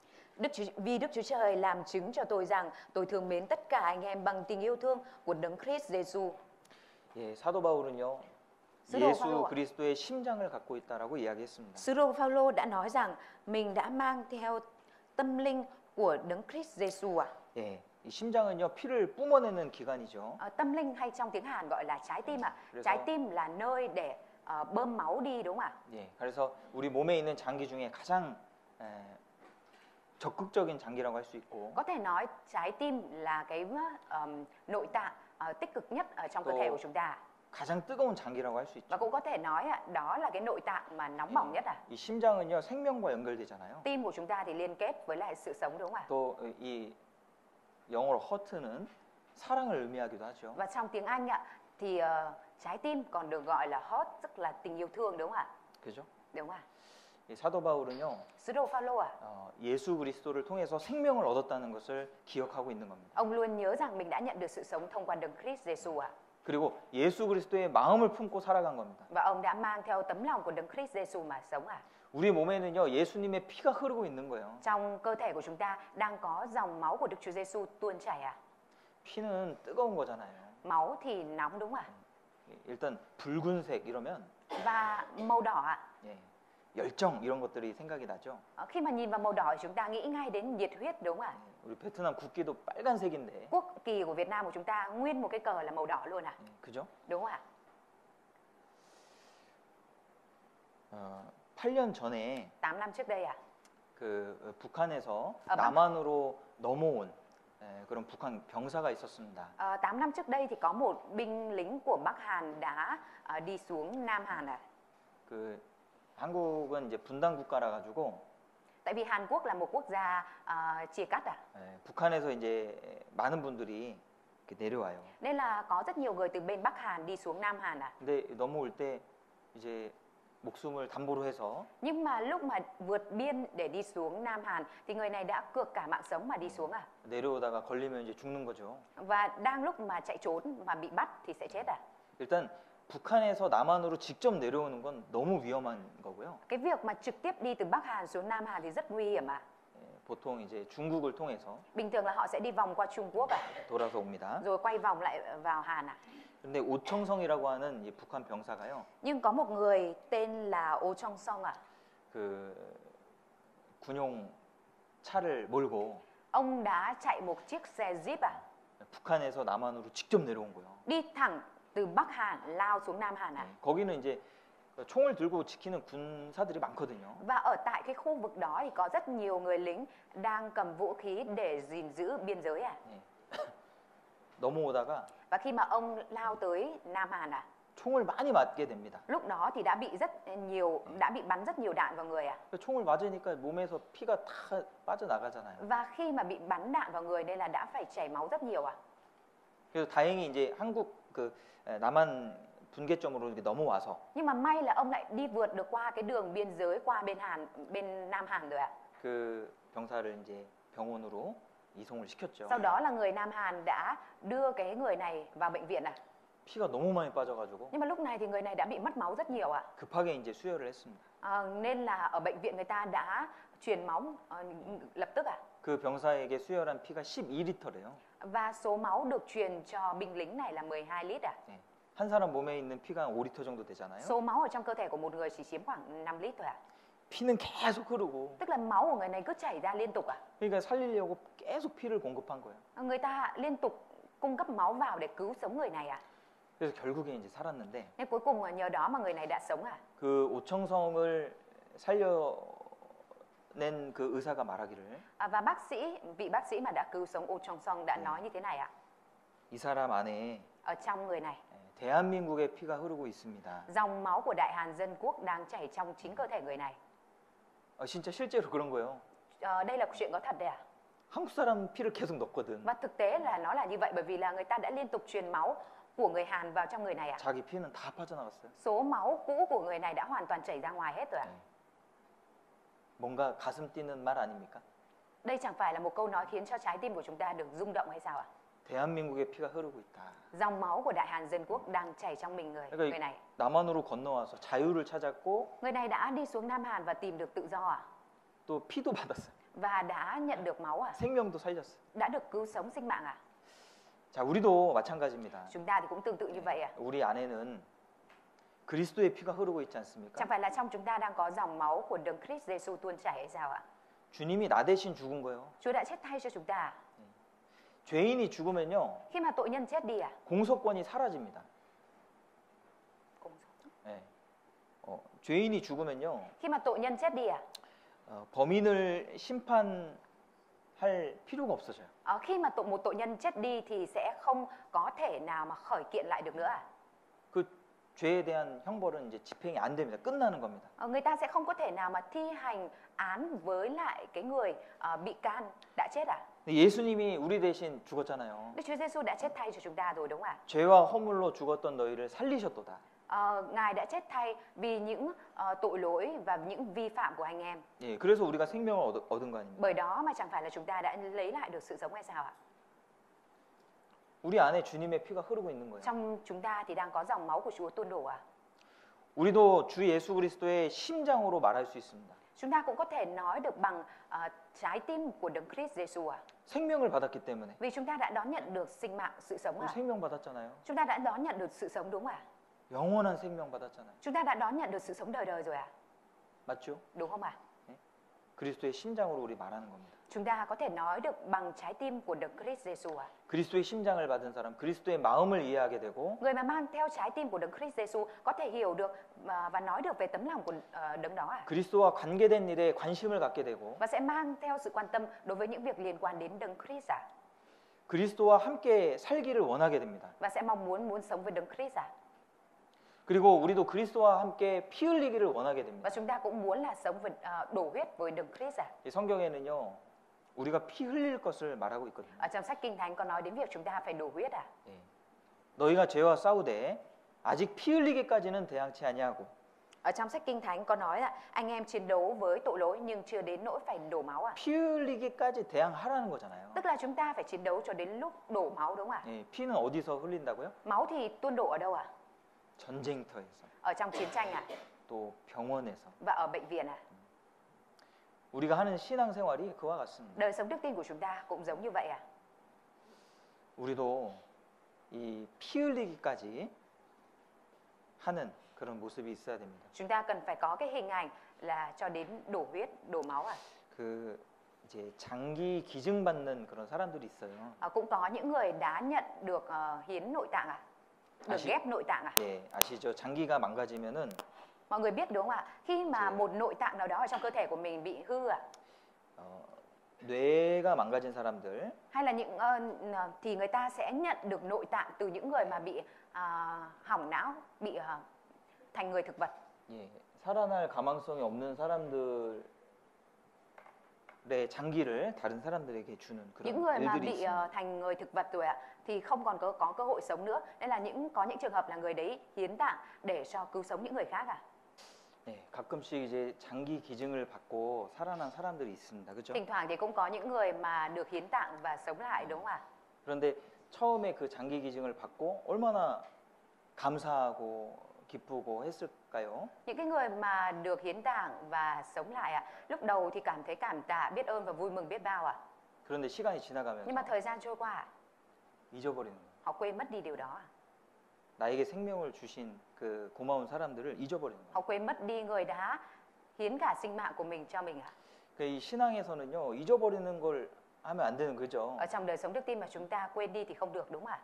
Vì Đức Chúa Trời làm chứng cho tôi rằng tôi thương mến tất cả anh em bằng tình yêu thương của Đấng Christ Giêsu. 예, 사도 바울은요. 사도 예수 바울. 그리스도의 심장을 갖고 있다라고 이야기했습니다. Sứ Phaolô đã nói rằng mình đã mang theo tâm linh của Đấng Christ Giêsu ạ. 예, 이 심장은요 피를 뿜어내는 기관이죠. Tâm linh hay trong tiếng Hàn gọi là trái tim ạ. 그래서- Trái tim là nơi để bơm máu đi đúng không ạ? 예, 그래서 우리 몸에 있는 장기 중에 가장 적극적인 장기라고 할 수 있고 Có thể nói trái tim là cái nội tạng tích cực nhất ở trong cơ thể của chúng ta. 가장 뜨거운 장기라고 할 수 Và 있죠. cũng có thể nói đó là cái nội tạng mà nóng bỏng nhất ạ. 이 심장은요 생명과 연결되잖아요. Tim của chúng ta thì liên kết với lại sự sống đúng không ạ? 또 이 영어로 heart는 사랑을 의미하기도 하죠. Và trong tiếng Anh ạ thì trái tim còn được gọi là heart, tức là tình yêu thương đúng không ạ? 그죠? Đúng không ạ? 이 사도 바울은요 Sứ đồ Phaolô ạ, 예수 그리스도를 통해서 생명을 얻었다는 것을 기억하고 있는 겁니다. ông luôn nhớ rằng mình đã nhận được sự sống thông qua Đấng Christ Giêsu ạ. 그리고 예수 그리스도의 마음을 품고 살아간 겁니다. Và ông đã mang theo tấm lòng của Đấng Christ Giêsu mà sống ạ. 우리 몸에는요 예수님의 피가 흐르고 있는 거예요. Trong cơ thể của chúng ta đang có dòng máu của Đức Chúa Giêsu tuôn chảy ạ. 피는 뜨거운 거잖아요. Máu thì nóng đúng không ạ? 일단 붉은색 이러면 Và màu đỏ ạ. 예, 열정 이런 것들이 생각이 나죠. Khi mà nhìn vào màu đỏ chúng ta nghĩ ngay đến nhiệt huyết đúng không ạ? 우리 베트남 국기도 빨간색인데, Quốc kỳ của Việt Nam của chúng ta nguyên một cái cờ là màu đỏ luôn ạ. 그죠? Đúng không ạ? 8년 전에 8 năm trước đây ạ. 그 북한에서 아, 남한으로 넘어온 그런 북한 병사가 있었습니다. 8 năm trước đây thì có một binh lính của Bắc Hàn đã đi xuống Nam Hàn ạ. 그 한국은 이제 분단 국가라 가지고 Tại vì Hàn Quốc là một quốc gia chia cắt ạ. 북한에서 이제 많은 분들이 이렇게 내려와요. Nên là có rất nhiều người từ bên Bắc Hàn đi xuống Nam Hàn ạ. 근데 넘어올 때 이제 목숨을 담보로 해서 Nhưng mà lúc mà vượt biên để đi xuống Nam Hàn thì người này đã cược cả mạng sống mà đi xuống ạ. 내려오다가 걸리면 이제 죽는 거죠. Và đang lúc mà chạy trốn mà bị bắt thì sẽ chết ạ. 일단 북한에서 남한으로 직접 내려오는 건 너무 위험한 거고요. Cái việc mà trực tiếp đi từ Bắc Hàn xuống Nam Hàn thì rất nguy hiểm ạ. 보통 이제 중국을 통해서 Bình thường là họ sẽ đi vòng qua Trung Quốc ạ, 돌아서 옵니다. rồi quay vòng lại vào Hàn ạ. 근데 오청성이라고 하는 이 북한 병사가요. Nhưng có một người tên là Oh Chong Song ạ. 그 군용 차를 몰고 Ông đã chạy một chiếc xe Jeep ạ, 북한에서 남한으로 직접 내려온 거예요. đi thẳng từ Bắc Hàn lao xuống Nam Hàn ạ. 거기는 이제 총을 들고 지키는 군사들이 많거든요. Và ở tại cái khu vực đó thì có rất nhiều người lính đang cầm vũ khí để gìn giữ biên giới ạ. 넘어오다가 Và khi mà ông lao tới Nam Hàn ạ, 총을 많이 맞게 됩니다. lúc đó thì đã bị bắn rất nhiều đạn vào người ạ. 총을 맞으니까 몸에서 피가 다 빠져나가잖아요. Và khi mà bị bắn đạn vào người nên là đã phải chảy máu rất nhiều ạ. 그래서 다행히 이제 한국 그 남한 분계점으로 이렇게 넘어와서 Nhưng mà may là ông lại đi vượt được qua cái đường biên giới qua bên Nam Hàn rồi ạ. 그 병사를 이제 병원으로 이송을 시켰죠. Sau đó là người Nam Hàn đã đưa cái người này vào bệnh viện ạ. 피가 너무 많이 빠져가지고 Nhưng mà lúc này thì người này đã bị mất máu rất nhiều ạ. 급하게 이제 수혈을 했습니다. Nên là ở bệnh viện người ta đã truyền máu lập tức ạ. 그 병사에게 수혈한 피가 12리터래요. Và số máu được truyền cho binh lính này là 12 lít ạ. 한 사람 몸에 있는 피가 한 5리터 정도 되잖아요. Số máu ở trong cơ thể của một người chỉ chiếm khoảng 5 lít thôi ạ. 피는 계속 흐르고 Tức là máu của người này cứ chảy ra liên tục ạ. 그러니까 살리려고 계속 피를 공급한 거예요. Người ta liên tục cung cấp máu vào để cứu sống người này ạ. 그래서 결국에 이제 살았는데 Nên cuối cùng nhờ đó mà người này đã sống ạ. 그 오청성을 살려낸 그 의사가 말하기를 Và vị bác sĩ mà đã cứu sống Oh Chong Song đã nói như thế này ạ. 이 사람 안에 Ở trong người này, 대한민국의 피가 흐르고 있습니다. dòng máu của Đại Hàn Dân Quốc đang chảy trong chính cơ thể người này. 진짜 실제로 그런 거예요. Đây là chuyện có thật đấy à? 한국 사람 피를 계속 넣거든. Và thực tế là nó là như vậy bởi vì là người ta đã liên tục truyền máu của người Hàn vào trong người này ạ. 자기 피는 다 빠져나갔어요. Số máu cũ của người này đã hoàn toàn chảy ra ngoài hết rồi ạ. 뭔가 가슴 뛰는 말 아닙니까? Đây chẳng phải là một câu nói khiến cho trái tim của chúng ta được rung động hay sao ạ? 대한민국의 피가 흐르고 있다. Dòng máu của Đại Hàn Dân Quốc đang chảy trong mình người này. 남한으로 건너와서 자유를 찾았고 Người này đã đi xuống Nam Hàn và tìm được tự do ạ. 또 피도 받았어요. Và đã nhận được máu ạ. 생명도 살렸어요. Đã được cứu sống sinh mạng ạ. 자, 우리도 마찬가지입니다. Chúng ta thì cũng tương tự như vậy ạ. 우리 안에는 그리스도의 피가 흐르고 있지 않습니까? Chẳng phải là trong chúng ta đang có dòng máu của Đấng Christ Giêsu tuôn chảy hay sao ạ? 주님이 나 대신 죽은 거예요. Chúa đã chết thay cho chúng ta. 죄인이 죽으면요, Khi mà tội nhân chết đi à? 공소권이 사라집니다. 네. 죄인이 죽으면요, Khi mà tội nhân chết đi à? 범인을 심판할 필요가 없어져요. Khi mà một tội nhân chết đi thì sẽ không có thể nào mà khởi kiện lại được nữa à? 그 죄에 대한 형벌은 이제 집행이 안 됩니다. 끝나는 겁니다. Người ta sẽ không có thể nào mà thi hành án với lại cái người bị can đã chết à? 예수님이 우리 대신 죽었잖아요. Đức Chúa Giêsu đã chết thay cho chúng ta rồi đúng không ạ? 죄와 허물로 죽었던 너희를 살리셨도다. Ngài đã chết thay vì những tội lỗi và những vi phạm của anh em. 예, 그래서 우리가 생명을 얻은 거 아닙니까? Bởi đó mà chẳng phải là chúng ta đã lấy lại được sự sống hay sao ạ? 우리 안에 주님의 피가 흐르고 있는 거예요. Trong chúng ta thì đang có dòng máu của Chúa tuôn đổ à? 우리도 주 예수 그리스도의 심장으로 말할 수 있습니다. Chúng ta cũng có thể nói được bằng trái tim của Đấng Christ Giêsu à? 생명을 받았기 때문에. Vì chúng ta đã đón nhận được sinh mạng, sự sống 우리 à? 생명 받았잖아요. Chúng ta đã đón nhận được sự sống đúng à? 영원한 생명 받았잖아요. Chúng ta đã đón nhận được sự sống đời đời rồi à? 맞죠? Đúng không ạ? 그리스도의 심장으로 우리 말하는 겁니다. Chúng ta có thể nói được bằng trái tim của Đấng Christ Giêsu à? 그리스도의 심장을 받은 사람, 그리스도의 마음을 이해하게 되고 Người mà mang theo trái tim của Đấng Christ Giêsu có thể hiểu được và nói được về tấm lòng của Đấng đó à? 그리스도와 관계된 일에 관심을 갖게 되고 Và sẽ mang theo sự quan tâm đối với những việc liên quan đến Đấng Christ à? 그리스도와 함께 살기를 원하게 됩니다. Và sẽ mong muốn sống với Đấng Christ à? 그리고 우리도 그리스도와 함께 피 흘리기를 원하게 됩니다. Và chúng ta cũng muốn là sống với đổ huyết với Đấng Christ à? 이 성경에는요, 우리가 피 흘릴 것을 말하고 있거든요. Ở trong sách Kinh Thánh có nói đến việc chúng ta phải đổ huyết à? 예. 너희가 죄와 싸우되 아직 피 흘리기까지는 대항치 아니하고 Ở trong sách Kinh Thánh có nói là anh em chiến đấu với tội lỗi nhưng chưa đến nỗi phải đổ máu à? 피 흘리기까지 대항하라는 거잖아요. Tức là chúng ta phải chiến đấu cho đến lúc đổ máu đúng không ạ? 예, 피는 어디서 흘린다고요? Máu thì tuôn đổ ở đâu ạ? 전쟁터에서, Ở trong chiến tranh à? 또 병원에서. Và ở bệnh viện à? 우리가 하는 신앙생활이 그와 같습니다. Đời sống đức tin của chúng ta cũng giống như vậy à? 우리도 이 피 흘리기까지 하는 그런 모습이 있어야 됩니다. Chúng ta cần phải có cái hình ảnh là cho đến đổ huyết, đổ máu à? 그 이제 장기 기증 받는 그런 사람들이 있어요. Cũng có những người đã nhận được hiến nội tạng à? Được ghép nội tạng à? 예, 아시죠? 장기가 망가지면은 Mọi người biết đúng không ạ? Khi mà một nội tạng nào đó ở trong cơ thể của mình bị hư à? 뇌가 망가진 사람들, Hay là những thì người ta sẽ nhận được nội tạng từ những người mà bị hỏng não, bị thành người thực vật. 예, 살아날 가망성이 없는 사람들의 장기를 다른 사람들에게 주는 Những 그런 người mà 일들이 bị 있습니다. thành người thực vật rồi ạ thì không còn có cơ hội sống nữa. Nên là có những trường hợp là người đấy hiến tạng để cho cứu sống những người khác à? 네, 가끔씩 이제 장기 기증을 받고 살아난 사람들이 있습니다. 그렇죠? Thỉnh thoảng thì cũng có những người mà được hiến tạng và sống lại đúng không ạ? 그런데 처음에 그 장기 기증을 받고 얼마나 감사하고 기쁘고 했을까요? Những cái người mà được hiến tạng và sống lại ạ, lúc đầu thì cảm thấy cảm tạ, biết ơn và vui mừng biết bao ạ. 그런데 시간이 지나가면서 Nhưng mà thời gian trôi qua, 잊어버리는 거예요. họ quên mất đi điều đó. 나에게 생명을 주신 그 고마운 사람들을 잊어버리는 거예요. Họ quên mất đi người đã hiến cả sinh mạng của mình cho mình ạ. 이 신앙에서는요, 잊어버리는 걸 하면 안 되는 거죠. Ở trong đời sống đức tin mà chúng ta quên đi thì không được đúng không ạ?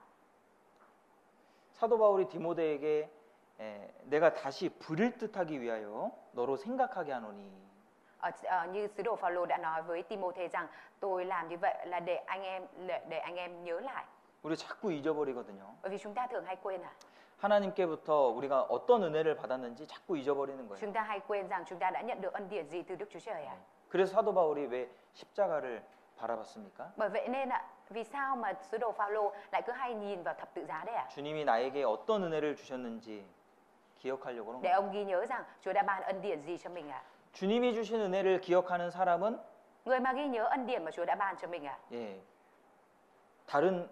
사도 바울이 디모데에게 내가 다시 부를 뜻하기 위하여 너로 생각하게 하노니 Như sứ đồ Phaolô đã nói với Timôthê rằng tôi làm như vậy là để anh em nhớ lại. 우리 자꾸 잊어버리거든요. Bởi vì chúng ta thường hay quên 하나님께부터 우리가 어떤 은혜를 받았는지 자꾸 잊어버리는 거예요. Chúng ta hay quên rằng chúng ta đã nhận được ân điển gì từ Đức Chúa Trời 그래서 사도 바울이 왜 십자가를 바라봤습니까? Bởi vậy nên vì sao mà sứ đồ Phaolô lại cứ hay nhìn vào thập tự giá đấy 주님이 나에게 어떤 은혜를 주셨는지 기억하려고 그런 Để 거예요. ông ghi nhớ rằng Chúa đã ban ân điển gì cho mình 주님이 주신 은혜를 기억하는 사람은 Người mà ghi nhớ ân điển mà Chúa đã ban cho mình 예, 다른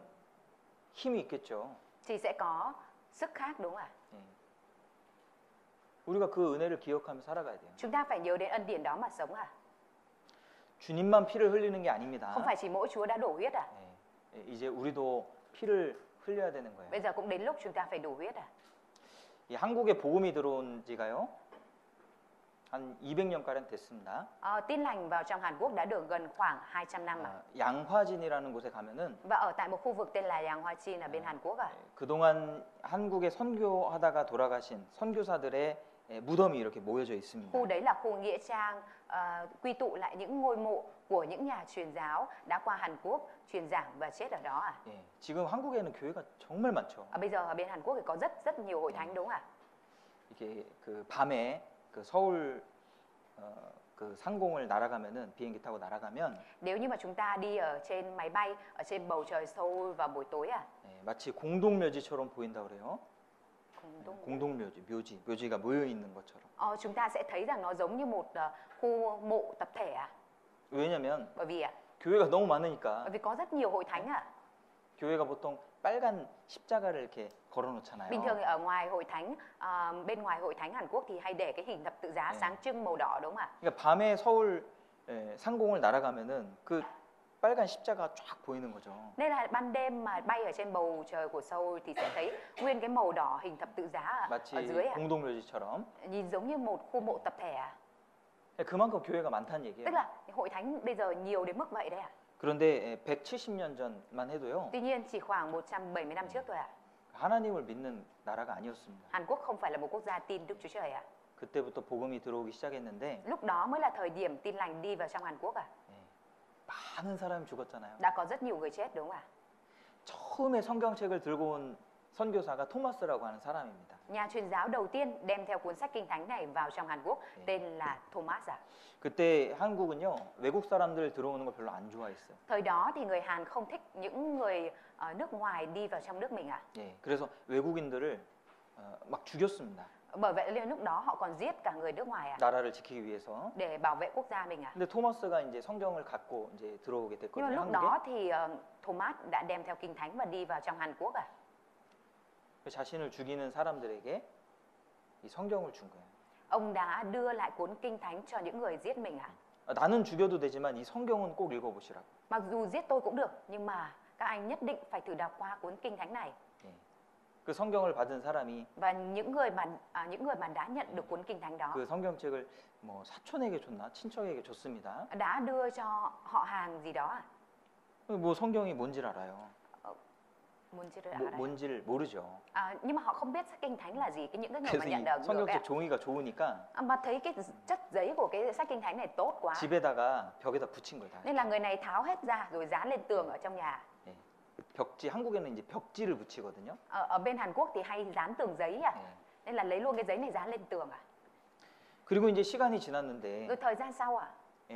힘이 있겠죠. thì sẽ có sức khác đúng không ạ? 예. 우리가 그 은혜를 기억하며 살아가야 돼요. Chúng ta phải nhớ đến ân điển đó mà sống 주님만 피를 흘리는 게 아닙니다. Không phải chỉ mỗi Chúa đã đổ huyết 예, 이제 우리도 피를 흘려야 되는 거예요. Bây giờ cũng đến lúc chúng ta phải đổ huyết 이 한국에 복음이 들어온 지가요 한 200년 가량 됐습니다. Tin lành vào trong Hàn Quốc đã được gần khoảng 200 năm 양화진이라는 곳에 가면은 Và ở tại một khu vực tên là Yang Hoa Chin ở bên Hàn Quốc 그동안 한국에 선교하다가 돌아가신 선교사들의 무덤이 이렇게 모여져 있습니다. Khu đấy là khu nghĩa trang quy tụ lại những ngôi mộ của những nhà truyền giáo đã qua Hàn Quốc truyền giảng và chết ở đó 예, 지금 한국에는 교회가 정말 많죠. Bây giờ ở bên Hàn Quốc thì có rất nhiều hội thánh đúng không 이게 그 밤에 그 서울 그 상공을 날아가면은 비행기 타고 날아가면 Nếu như mà chúng ta đi ở trên máy bay ở trên bầu trời Seoul vào buổi tối 예, 마치 공동묘지처럼 보인다 그래요. 공동묘지, 묘지가 모여 있는 것처럼. chúng ta sẽ thấy rằng nó giống như một khu mộ tập thể 왜냐면 Bởi vì 교회가 너무 많으니까 bởi vì có rất nhiều hội thánh 교회가 보통 빨간 십자가를 이렇게 걸어놓잖아요. Bình thường thì ở ngoài hội thánh bên ngoài hội thánh Hàn Quốc thì hay để cái hình thập tự giá sáng trưng màu đỏ đúng không ạ? 그러니까 밤에 서울 상공을 날아가면은 그 빨간 십자가 쫙 보이는 거죠. Nên là ban đêm mà bay ở trên bầu trời của Seoul thì sẽ thấy nguyên cái màu đỏ hình thập tự giá ở 마치 dưới 공동묘지처럼. Nhìn giống như một khu mộ tập thể 그만큼 교회가 많다는 얘기예요. Tức là hội thánh bây giờ nhiều đến mức vậy đấy 그런데 170년 전만 해도요. Tuy nhiên chỉ khoảng 170 năm trước thôi 하나님을 믿는 나라가 아니었습니다. Hàn Quốc không phải là một quốc gia tin Đức Chúa Trời 그때부터 복음이 들어오기 시작했는데 Lúc đó mới là thời điểm tin lành đi vào trong Hàn Quốc 많은 사람이 죽었잖아요. Đã có rất nhiều người chết đúng không 처음에 성경책을 들고 온 선교사가 토마스라고 하는 사람입니다. Nhà truyền giáo đầu tiên đem theo cuốn sách Kinh Thánh này vào trong Hàn Quốc tên là Thomas 그때 한국은요 외국 사람들 들어오는 걸 별로 안 좋아했어요. Thời đó thì người Hàn không thích những người nước ngoài đi vào trong nước mình 예, 그래서 외국인들을 막 죽였습니다. Bởi vậy nên lúc đó họ còn giết cả người nước ngoài 나라를 지키기 위해서. để bảo vệ quốc gia mình 근데 토마스가 이제 성경을 갖고 이제 들어오게 Nhưng mà 됐거든요. lúc đó thì Thomas đã đem theo Kinh Thánh và đi vào trong Hàn Quốc 그 자신을 죽이는 사람들에게 이 성경을 준 거예요. Ông đã đưa lại cuốn Kinh Thánh cho những người giết mình 나는 죽여도 되지만 이 성경은 꼭 읽어보시라고. Mặc dù giết tôi cũng được nhưng mà các anh nhất định phải thử đọc qua cuốn Kinh Thánh này. 그 성경을 받은 사람이 Và những người mà đã nhận được cuốn Kinh Thánh đó 그 성경책을 뭐 사촌에게 줬나 친척에게 줬습니다. đã đưa cho họ hàng gì đó 뭐 성경이 뭔지를 알아요. 뭔지를 뭔지를 모르죠. Nhưng mà họ không biết sách Kinh Thánh là gì. Những cái người 그래서 mà 이 nhận được 성경책 종이가 좋으니까 mà thấy cái chất giấy của cái sách Kinh Thánh này tốt quá 집에다가 벽에다 붙인 거예요. 다. nên là người này tháo hết ra rồi dán lên tường ở trong nhà. 벽지 한국에는 이제 벽지를 붙이거든요. Ở bên Hàn Quốc thì hay dán tường giấy nên là lấy luôn cái giấy này dán lên tường 그리고 이제 시간이 지났는데 Rồi thời gian sau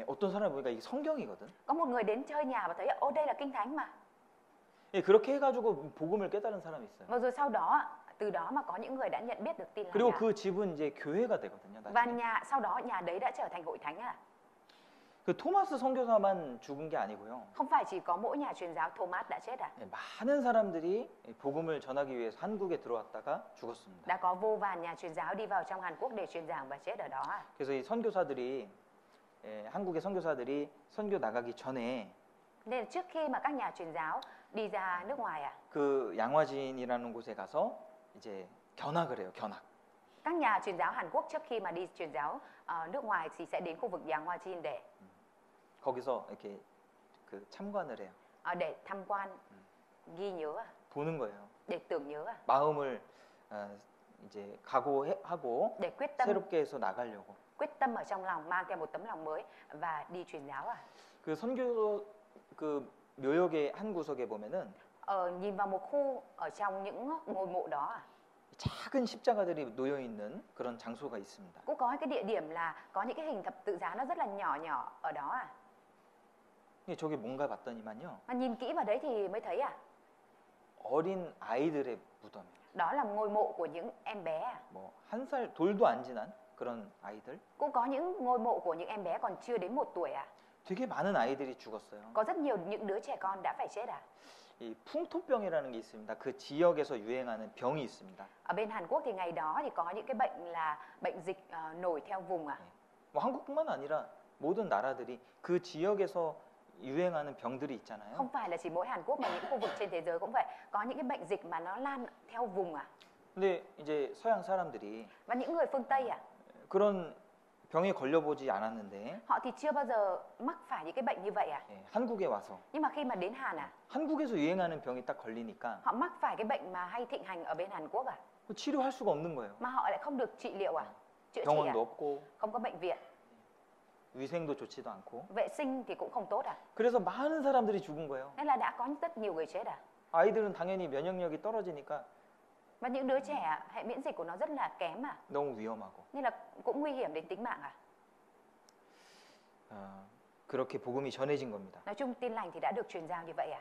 어떤 사람이 보니까 이게 성경이거든. có một người đến chơi nhà và thấy ô đây là Kinh Thánh mà. 그렇게 해가지고 복음을 깨달은 사람이 있어요. Và rồi sau đó từ đó mà có những người đã nhận biết được tin 그리고 lành 그 집은 이제 교회가 되거든요. và 나중에. sau đó nhà đấy đã trở thành hội thánh 그 토마스 선교사만 죽은 게 아니고요. Không phải chỉ có mỗi nhà truyền giáo Thomas đã chết 많은 사람들이 복음을 전하기 위해서 한국에 들어왔다가 죽었습니다. Đã có vô vàn nhà truyền giáo đi vào trong Hàn Quốc để truyền giảng và chết ở đó 그래서 이 선교사들이 한국의 선교사들이 선교 나가기 전에 Nên trước khi mà các nhà truyền giáo đi ra nước ngoài 그 양화진이라는 곳에 가서 이제 견학을 해요. 견학. Các nhà truyền giáo Hàn Quốc trước khi mà đi truyền giáo nước ngoài thì sẽ đến khu vực Yang Hoa Chin 거기서 이렇게 그 참관을 해요. để tham quan, ghi nhớ 보는 거예요. để tưởng nhớ 마음을 이제 각오하고 để quyết tâm 새롭게 해서 나가려고. quyết tâm ở trong lòng, mang theo một tấm lòng mới và đi truyền giáo à? 그 선교 그 묘역의 한 구석에 보면은 Nhìn vào một khu ở trong những ngôi mộ đó à? 작은 십자가들이 놓여 있는 그런 장소가 있습니다. Cũng có cái địa điểm là có những cái hình thập tự giá nó rất là nhỏ nhỏ ở đó à? 근데 저게 뭔가 봤더니만요. Mà nhìn kỹ vào đấy thì mới thấy à? 어린 아이들의 무덤이에요. Đó là ngôi mộ của những em bé à? 뭐 한 살 돌도 안 지난 그런 아이들. Cũng có những ngôi mộ của những em bé còn chưa đến 1 tuổi à? 되게 많은 아이들이 죽었어요. Có rất nhiều những đứa trẻ con đã phải chết à? 이 풍토병이라는 게 있습니다. 그 지역에서 유행하는 병이 있습니다. Ở bên Hàn Quốc thì ngày đó thì có những cái bệnh là bệnh dịch nổi theo vùng à? 뭐 한국뿐만 아니라 모든 나라들이 그 지역에서 유행하는 병들이 있잖아요. Không phải là chỉ mỗi Hàn Quốc mà những khu vực trên thế giới cũng vậy. Có những cái bệnh dịch mà nó lan theo vùng à? 근데 이제 서양 사람들이 Và những người phương Tây à? 그런 병에 걸려보지 않았는데 Họ thì chưa bao giờ mắc phải những cái bệnh như vậy à? 예, 한국에 와서 Nhưng mà khi mà đến Hàn à? 한국에서 유행하는 병이 딱 걸리니까 Họ mắc phải cái bệnh mà hay thịnh hành ở bên Hàn Quốc à? 그 치료할 수가 없는 거예요. Mà họ lại không được trị liệu à? Chữa trị à? 병원도 없고 Không có bệnh viện. 위생도 좋지도 않고 Vệ sinh thì cũng không tốt à? 그래서 많은 사람들이 죽은 거예요. Nên là đã có rất nhiều người chết à? 아이들은 당연히 면역력이 떨어지니까 Và những đứa trẻ hệ miễn dịch của nó rất là kém à? 너무 위험하고 Nên là cũng nguy hiểm đến tính mạng à? 그렇게 복음이 전해진 겁니다. Nói chung tin lành thì đã được truyền giao như vậy à?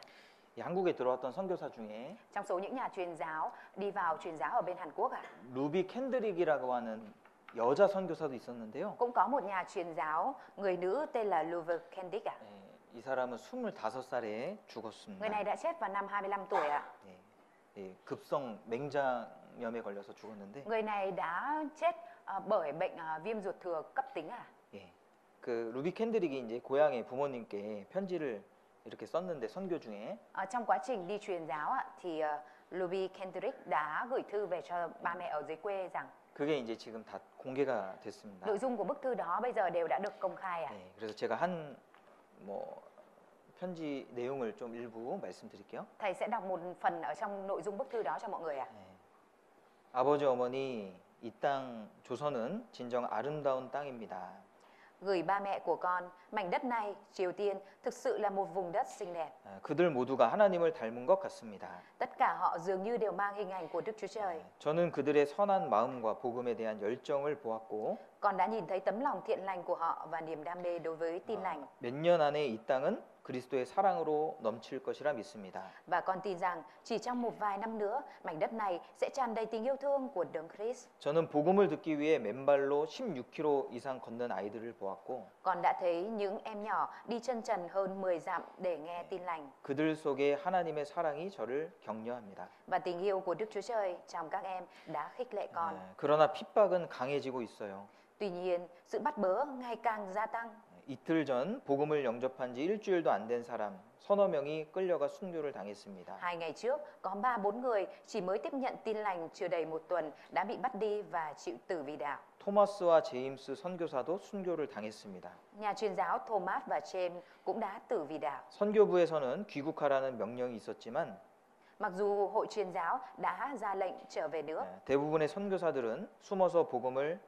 이 한국에 들어왔던 선교사 중에 Trong số những nhà truyền giáo đi vào truyền giáo ở bên Hàn Quốc à? 루비 캔드릭이라고 하는 여자 선교사도 있었는데요. Cũng có một nhà truyền giáo người nữ tên là Luver Kendick à? 예, 이 사람은 25살에 죽었습니다. Người này đã chết vào năm 25 tuổi à? 예, 예, 급성 맹장염에 걸려서 죽었는데 Người này đã chết bởi bệnh viêm ruột thừa cấp tính à? 예, 그 루비 캔드릭이 이제 고향의 부모님께 편지를 이렇게 썼는데 선교 중에 Trong quá trình đi truyền giáo thì Luby Kendrick đã gửi thư về cho ba mẹ ở dưới quê rằng 그게 이제 지금 다 공개가 됐습니다. nội dung của bức thư đó bây giờ đều đã được công khai à? 네, 그래서 제가 한 뭐 편지 내용을 좀 일부 말씀드릴게요. Thầy sẽ đọc một phần ở trong nội dung bức thư đó cho mọi người ạ. 네. 아버지 어머니 이 땅 조선은 진정 아름다운 땅입니다. Gửi ba mẹ của con, mảnh đất này, Triều Tiên, thực sự là một vùng đất xinh đẹp. 그들 모두가 하나님을 닮은 것 같습니다. Tất cả họ dường như đều mang hình ảnh của Đức Chúa Trời. 저는 그들의 선한 마음과 복음에 대한 열정을 보았고 Con đã nhìn thấy tấm lòng thiện lành của họ và niềm đam mê đối với tin lành. 몇 년 안에 이 땅은 그리스도의 사랑으로 넘칠 것이라 믿습니다. Và con tin rằng chỉ trong một vài năm nữa, mảnh đất này sẽ tràn đầy tình yêu thương của Đấng Christ. 저는 복음을 듣기 위해 맨발로 16km 이상 걷는 아이들을 보았고 Con đã thấy những em nhỏ đi chân trần hơn 10 dặm để nghe tin lành. 그들 속에 하나님의 사랑이 저를 격려합니다. Và tình yêu của Đức Chúa Trời trong các em đã khích lệ con. 그러나 핍박은 강해지고 있어요. Tuy nhiên, sự bắt bớ ngày càng gia tăng. 이틀 전 복음을 영접한 지 일주일도 안 된 사람 서너 명이 끌려가 순교를 당했습니다. 2 ngày trước, có 3-4 người chỉ mới tiếp nhận tin lành chưa đầy 1 tuần đã bị bắt đi và chịu tử vì đạo. 토마스와 제임스 선교사도 순교를 당했습니다. Nhà truyền giáo Thomas và James cũng đã tử vì đạo. 선교부에서는 귀국하라는 명령이 있었지만 Mặc dù hội truyền giáo đã ra lệnh trở về nước, 대부분의 선교사들은 숨어서 복음을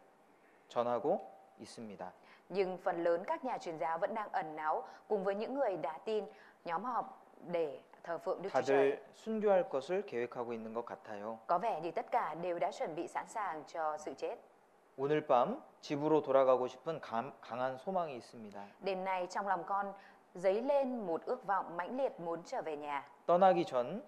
전하고 있습니다. nhưng phần lớn các nhà truyền giáo vẫn đang ẩn náu cùng với những người đã tin, nhóm họp để thờ phượng Đức Chúa Trời. 다들 순교할 것을 계획하고 있는 것 같아요. Có vẻ như tất cả đều đã chuẩn bị sẵn sàng cho sự chết. 오늘 밤 집으로 돌아가고 싶은 강한 소망이 있습니다. Đêm nay trong lòng con dấy lên một ước vọng mãnh liệt muốn trở về nhà. 떠나기 전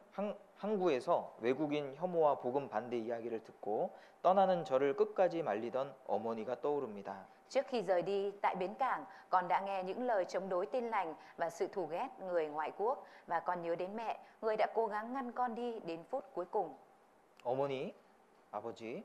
항구에서 외국인 혐오와 복음 반대 이야기를 듣고 떠나는 저를 끝까지 말리던 어머니가 떠오릅니다. Trước khi rời đi tại bến cảng, con đã nghe những lời chống đối tin lành và sự thù ghét người ngoại quốc và con nhớ đến mẹ, người đã cố gắng ngăn con đi đến phút cuối cùng. 어머니, 아버지,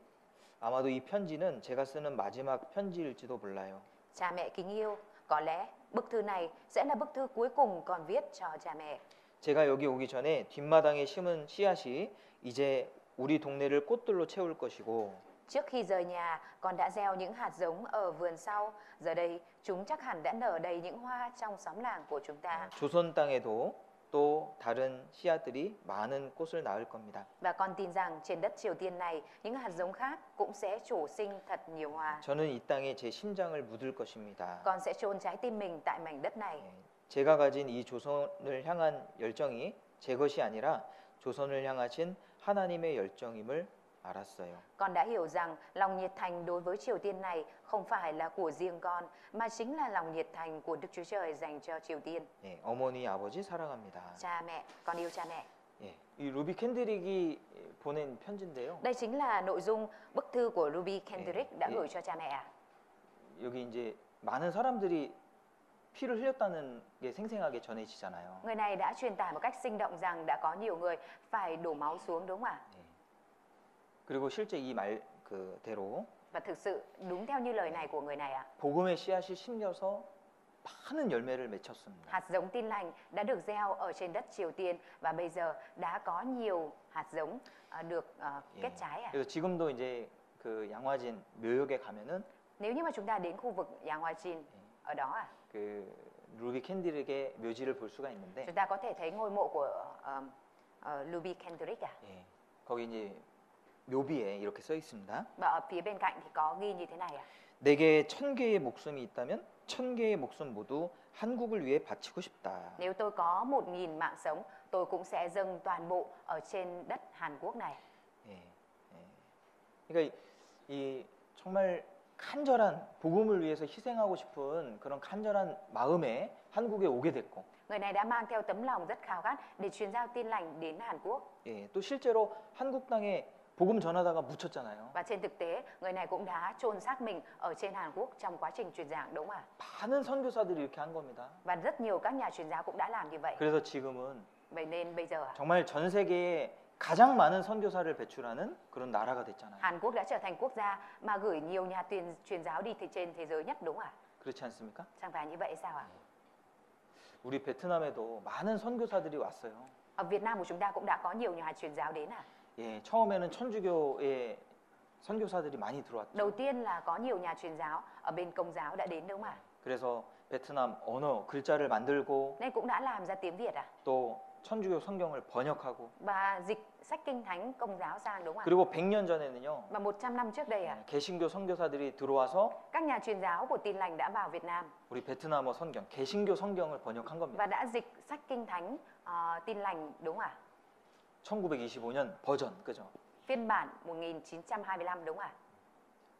아마도 이 편지는 제가 쓰는 마지막 편지일지도 몰라요. Cha mẹ kính yêu, có lẽ bức thư này sẽ là bức thư cuối cùng con viết cho cha mẹ. 제가 여기 오기 전에 뒷마당에 심은 씨앗이 이제 우리 동네를 꽃들로 채울 것이고 Trước khi rời nhà, con đã gieo những hạt giống ở vườn sau. Giờ đây, chúng chắc hẳn đã nở đầy những hoa trong xóm làng của chúng ta. 조선 땅에도 또 다른 씨앗들이 많은 꽃을 낳을 겁니다. Và con tin rằng trên đất Triều Tiên này, những hạt giống khác cũng sẽ trổ sinh thật nhiều hoa. 저는 이 땅에 제 심장을 묻을 것입니다. Con sẽ chôn trái tim mình tại mảnh đất này. 예, 제가 가진 이 조선을 향한 열정이 제 것이 아니라 조선을 향하신 하나님의 열정임을 알았어요. Con đã hiểu rằng lòng nhiệt thành đối với Triều Tiên này không phải là của riêng con, mà chính là lòng nhiệt thành của Đức Chúa Trời dành cho Triều Tiên. 예, 어머니, 아버지 사랑합니다. Cha mẹ, con yêu cha mẹ. 예, 이 루비 캔드릭이 보낸 편지인데요. Đây chính là nội dung bức thư của Ruby Kendrick đã 예. gửi cho cha mẹ. 여기 이제 많은 사람들이 피를 흘렸다는 게 생생하게 전해지잖아요. Người này đã truyền tải một cách sinh động rằng đã có nhiều người phải đổ máu xuống, đúng không ạ? 예. 그리고 실제 이 말 그대로 Và thực sự đúng theo như lời này của người này ạ. 복음의 씨앗이 심겨서 많은 열매를 맺혔습니다. Hạt giống tin lành đã được gieo ở trên đất Triều Tiên và bây giờ đã có nhiều hạt giống được kết trái ạ. 그래서 지금도 이제 그 양화진 묘역에 가면은 Nếu như mà chúng ta đến khu vực Yang Hoa Chin ở đó ạ, 그 루비 캔드릭의 묘지를 볼 수가 있는데 chúng ta có thể thấy ngôi mộ của Ruby Kendrick ạ. 예, 거기 이제 묘비에 이렇게 써 있습니다. Và ở phía bên cạnh thì có ghi như thế này ạ. 내게 1000개의 목숨이 있다면 1000개의 목숨 모두 한국을 위해 바치고 싶다. Nếu tôi có 1.000 mạng sống, tôi cũng sẽ dâng toàn bộ ở trên đất Hàn Quốc này. 예, 예. 그러니까 이 정말 간절한 복음을 위해서 희생하고 싶은 그런 간절한 마음에 한국에 오게 됐고, Người này đã mang theo tấm lòng rất khao khát để truyền giao tin lành đến Hàn Quốc. 예, 또 실제로 한국 땅에 복음 전하다가 묻혔잖아요. Và trên thực tế, người này cũng đã chôn xác mình ở trên Hàn Quốc trong quá trình truyền giảng, đúng không ạ? 많은 선교사들이 이렇게 한 겁니다. Và rất nhiều các nhà truyền giáo cũng đã làm như vậy. 그래서 지금은 Vậy nên bây giờ 정말 전 세계에 가장 많은 선교사를 배출하는 그런 나라가 됐잖아요. Hàn Quốc đã trở thành quốc gia mà gửi nhiều nhà truyền giáo đi trên thế giới nhất, đúng không ạ? 그렇지 않습니까? Chẳng phải như vậy sao ạ? 우리 베트남에도 많은 선교사들이 왔어요. Ở Việt Nam của chúng ta cũng đã có nhiều nhà truyền giáo đến ạ. 예, 처음에는 천주교의 선교사들이 많이 들어왔죠. Đầu tiên là có nhiều nhà truyền giáo ở bên Công giáo đã đến, đúng không ạ? 그래서 베트남 언어 글자를 만들고 Nên cũng đã làm ra tiếng Việt ạ. 또 천주교 성경을 번역하고, Và dịch sách kinh thánh Công giáo sang, đúng không ạ? 그리고 100년 전에는요. Và 100 năm trước đây ạ, 개신교 선교사들이 들어와서 các nhà truyền giáo của tin lành đã vào Việt Nam 우리 베트남어 성경, 개신교 성경을 번역한 겁니다. và đã dịch sách kinh thánh tin lành, đúng không ạ? 1925년 버전, 그죠? Phiên bản 1925, đúng không ạ?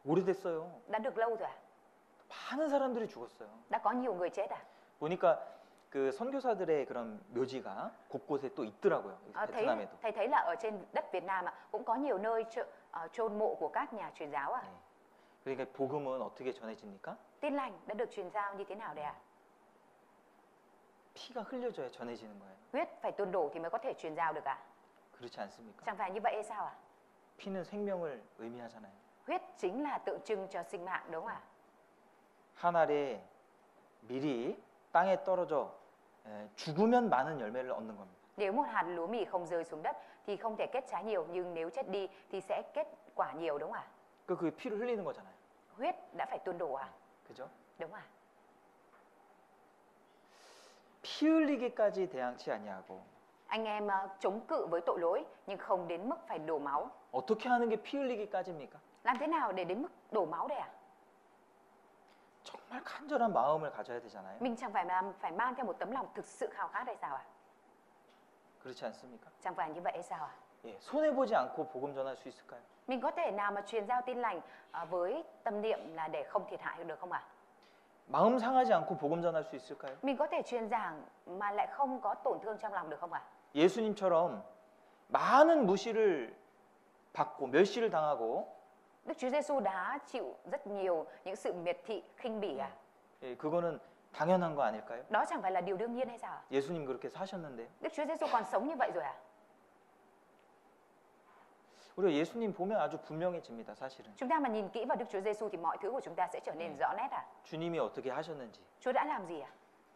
오래됐어요. Đã được lâu rồi ạ. 많은 사람들이 죽었어요. Đã có nhiều người chết ạ. 보니까 그 선교사들의 그런 묘지가 곳곳에 또 있더라고요. 베트남에도. Thầy thấy là ở trên đất Việt Nam ạ, cũng có nhiều nơi chôn mộ của các nhà truyền giáo ạ. 네. 그러니까 복음은 어떻게 전해집니까? Tin lành đã được truyền giao như thế nào đây ạ? 피가 흘려져야 전해지는 거예요. Huyết phải tuôn đổ thì mới có thể truyền giao được ạ. 그렇지 않습니까? Chẳng phải như vậy hay sao ạ? 피는 생명을 의미하잖아요. Huyết chính là tượng trưng cho sinh mạng, đúng không ạ? 한 알에 밀이 땅에 떨어져 죽으면 많은 열매를 얻는 겁니다. Nếu một hạt lúa mì không rơi xuống đất thì không thể kết trái nhiều, nhưng nếu chết đi thì sẽ kết quả nhiều, đúng không ạ? 그 피를 흘리는 거잖아요. Huyết đã phải tuôn đổ à? 그죠? Đúng ạ. 피 흘리기까지 대항치 아니하고 Anh em chống cự với tội lỗi nhưng không đến mức phải đổ máu. 어떻게 하는 게 피 흘리기까지입니까? Làm thế nào để đến mức đổ máu đây ạ? 정말 간절한 마음을 가져야 되잖아요. Mình chẳng phải mang theo một tấm lòng thực sự khao khát hay sao ạ? 그렇지 않습니까? Chẳng phải như vậy hay sao ạ? 예, 손해 보지 않고 복음 전할 수 있을까요? Mình có thể nào mà truyền giao tin lành với tâm niệm là để không thiệt hại được không ạ? 마음 상하지 않고 복음 전할 수 있을까요? Mình có thể truyền giảng mà lại không có tổn thương trong lòng được không ạ? 예수님처럼 많은 무시를 받고 멸시를 당하고 Đức Chúa Giêsu đã chịu rất nhiều những sự miệt thị, khinh bỉ à? 예, 그거는 당연한 거 아닐까요? Đó chẳng phải là điều đương nhiên hay sao ạ? 예수님 그렇게 사셨는데 Đức Chúa Giêsu còn sống như vậy rồi à? 우리가 예수님 보면 아주 분명해집니다. 사실은 Chúng ta mà nhìn kỹ vào Đức Chúa Giêsu thì mọi thứ của chúng ta sẽ trở nên rõ nét à? 주님이 어떻게 하셨는지 Chúa đã làm gì à?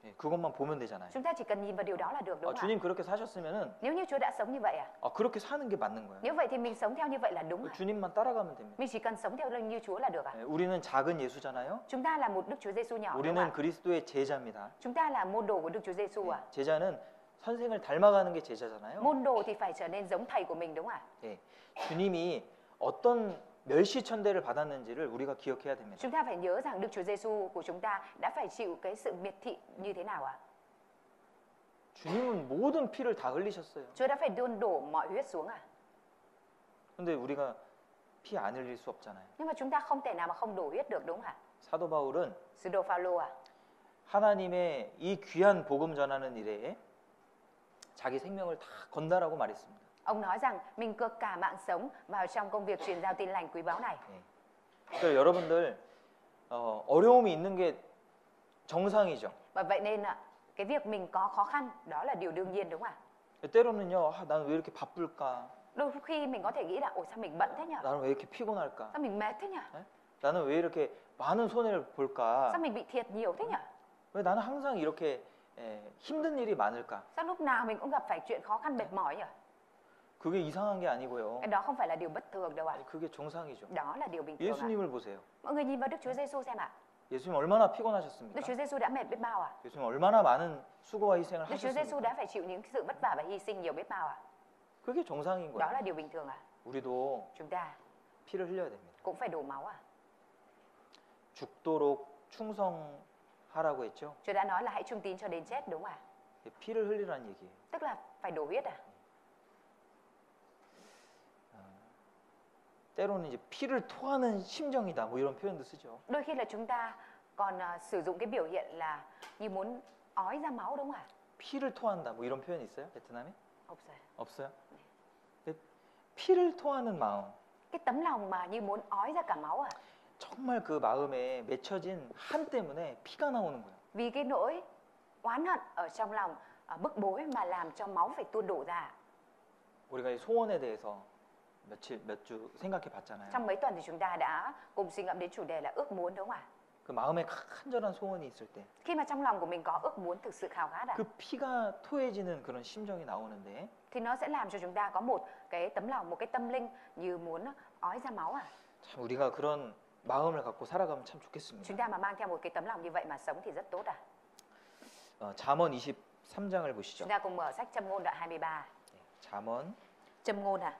예, 그것만 보면 되잖아요. Chúng ta chỉ cần nhìn vào điều đó là được, đúng không ạ? 주님 그렇게 사셨으면은 Nếu như Chúa đã sống như vậy à? 그렇게 사는 게 맞는 거예요. Nếu vậy thì mình sống theo như vậy là đúng à? 주님만 따라가면 됩니다. Mình chỉ cần sống theo như Chúa là được à? 예, 우리는 작은 예수잖아요. Chúng ta là một Đức Chúa Giêsu nhỏ, đúng không 우리는 ạ? 그리스도의 제자입니다. Chúng ta là môn đồ của Đức Chúa Giêsu à? 제자는 선생을 닮아가는 게 제자잖아요. Môn đồ thì phải trở nên giống thầy của mình đúng không ạ? 예, 주님이 어떤 멸시천대를 받았는지를 우리가 기억해야 됩니다. Chúng ta phải nhớ rằng Đức Chúa Giêsu của chúng ta đã phải chịu cái sự miệt thị như thế nào ạ? 주님은 모든 피를 다 흘리셨어요. Chúa đã phải đổ mọi huyết xuống à? 근데 우리가 피 안 흘릴 수 없잖아요. Nhưng mà chúng ta không thể nào mà không đổ huyết được đúng không ạ? 사도 바울은 Sứ đồ Phaolô à? 하나님의 이 귀한 복음 전하는 일에 자기 생명을 다 건다라고 말했습니다. Ông nói rằng mình cược cả mạng sống vào trong công việc truyền giao tin lành quý báu này. 그러니까 여러분들 어려움이 있는 게 정상이죠. Và vậy nên cái việc mình có khó khăn đó là điều đương nhiên đúng không ạ? 때로는요, 나는 왜 이렇게 바쁠까? Đôi khi mình có thể nghĩ là ôi sao mình bận thế nhỉ? 나는 왜 이렇게 피곤할까? Sao mình mệt thế nhỉ? 나는 왜 이렇게 많은 손해를 볼까? Sao mình bị thiệt nhiều thế nhỉ? 왜 나는 항상 이렇게 힘든 일이 많을까? Sao lúc nào mình cũng gặp phải chuyện khó khăn mệt mỏi nhỉ? 그게 이상한 게 아니고요. Cái đó không phải là điều bất thường đâu ạ. 아니, 그게 정상이죠. Đó là điều bình thường ạ. 예수님을 보세요. Mọi người nhìn vào Đức Chúa Giêsu xem ạ. 예수님 얼마나 Đức 피곤하셨습니까? Chúa Giêsu đã mệt biết bao ạ. 예수님 얼마나 많은 수고와 희생을 Đức Chúa Giêsu 하셨습니까? đã phải chịu những sự vất vả và hy sinh nhiều biết bao ạ. 그게 정상인 Đó 거예요. là điều bình thường ạ. 우리도 Chúng ta 피를 흘려야 됩니다. cũng phải đổ máu ạ. 죽도록 충성하라고 했죠. Chúa đã nói là hãy trung tín cho đến chết đúng không ạ? 피를 흘리라는 얘기예요. Tức là phải đổ huyết à? 때로는 이제 피를 토하는 심정이다 뭐 이런 표현도 쓰죠. Đôi khi là chúng ta còn sử dụng cái biểu hiện là như muốn ói ra máu đúng không ạ? 피를 토한다 뭐 이런 표현이 있어요? 베트남에? 없어요. 없어요? 근데 피를 토하는 마음, Cái tấm lòng mà như muốn ói ra cả máu à? 정말 그 마음에 맺혀진 한 때문에 피가 나오는 거예요. Vì cái nỗi oán hận ở trong lòng bức bối mà làm cho máu phải tuôn đổ ra. 우리가 이 소원에 대해서 몇 주 생각해 봤잖아요. Trong mấy tuần thì chúng ta đã cùng suy ngẫm đến chủ đề là ước muốn đúng không ạ? 그 마음에 간절한 소원이 있을 때, Khi mà trong lòng của mình có ước muốn thực sự khao khát 그 피가 토해지는 그런 심정이 나오는데, thì nó sẽ làm cho chúng ta có một cái tấm lòng, một cái tâm linh như muốn ói ra máu à? 참 우리가 그런 마음을 갖고 살아가면 참 좋겠습니다. Chúng ta mà mang theo một cái tấm lòng như vậy mà sống thì rất tốt à? 잠언 23장을 보시죠. Chúng ta cùng mở sách Châm ngôn đoạn 23. 잠언 Châm ngôn à?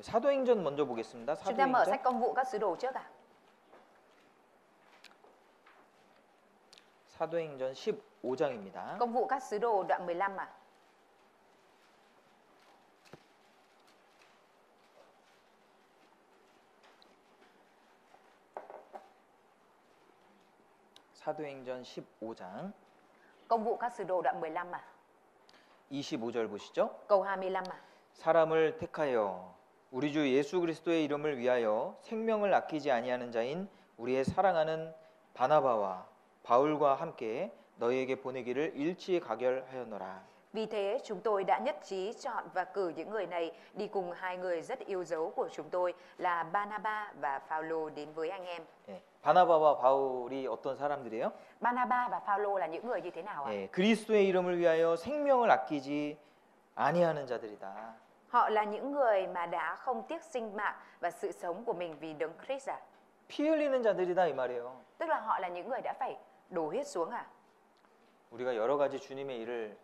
사도행전 먼저 보겠습니다. Chúng ta mở 사도행전 sách Công vụ các sứ đồ trước à? 사도행전 15장입니다. Công vụ các sứ đồ đoạn 15 à? 사도행전 15장 Công vụ các sứ đồ đoạn 15 à? 25절 보시죠. Câu 25 à? 사람을 택하여 우리 주 예수 그리스도의 이름을 위하여 생명을 아끼지 아니하는 자인 우리의 사랑하는 바나바와 바울과 함께 너희에게 보내기를 일치에 가결하였노라. Vì thế chúng tôi đã nhất trí chọn và cử những người này đi cùng hai người rất yêu dấu của chúng tôi là Barnaba và Phaolô đến với anh em. 예, 바나바와 바울이 어떤 사람들이에요? Barnaba và Phaolô là những người như thế nào ạ? 예, 그리스도의 이름을 위하여 생명을 아끼지 아니하는 자들이다. Họ là những người mà đã không tiếc sinh mạng và sự sống của mình vì Đấng Christ à? 피 흘리는 자들이다 이 말이에요. Tức là họ là những người đã phải đổ huyết xuống à? 우리가 여러 가지 주님의 일을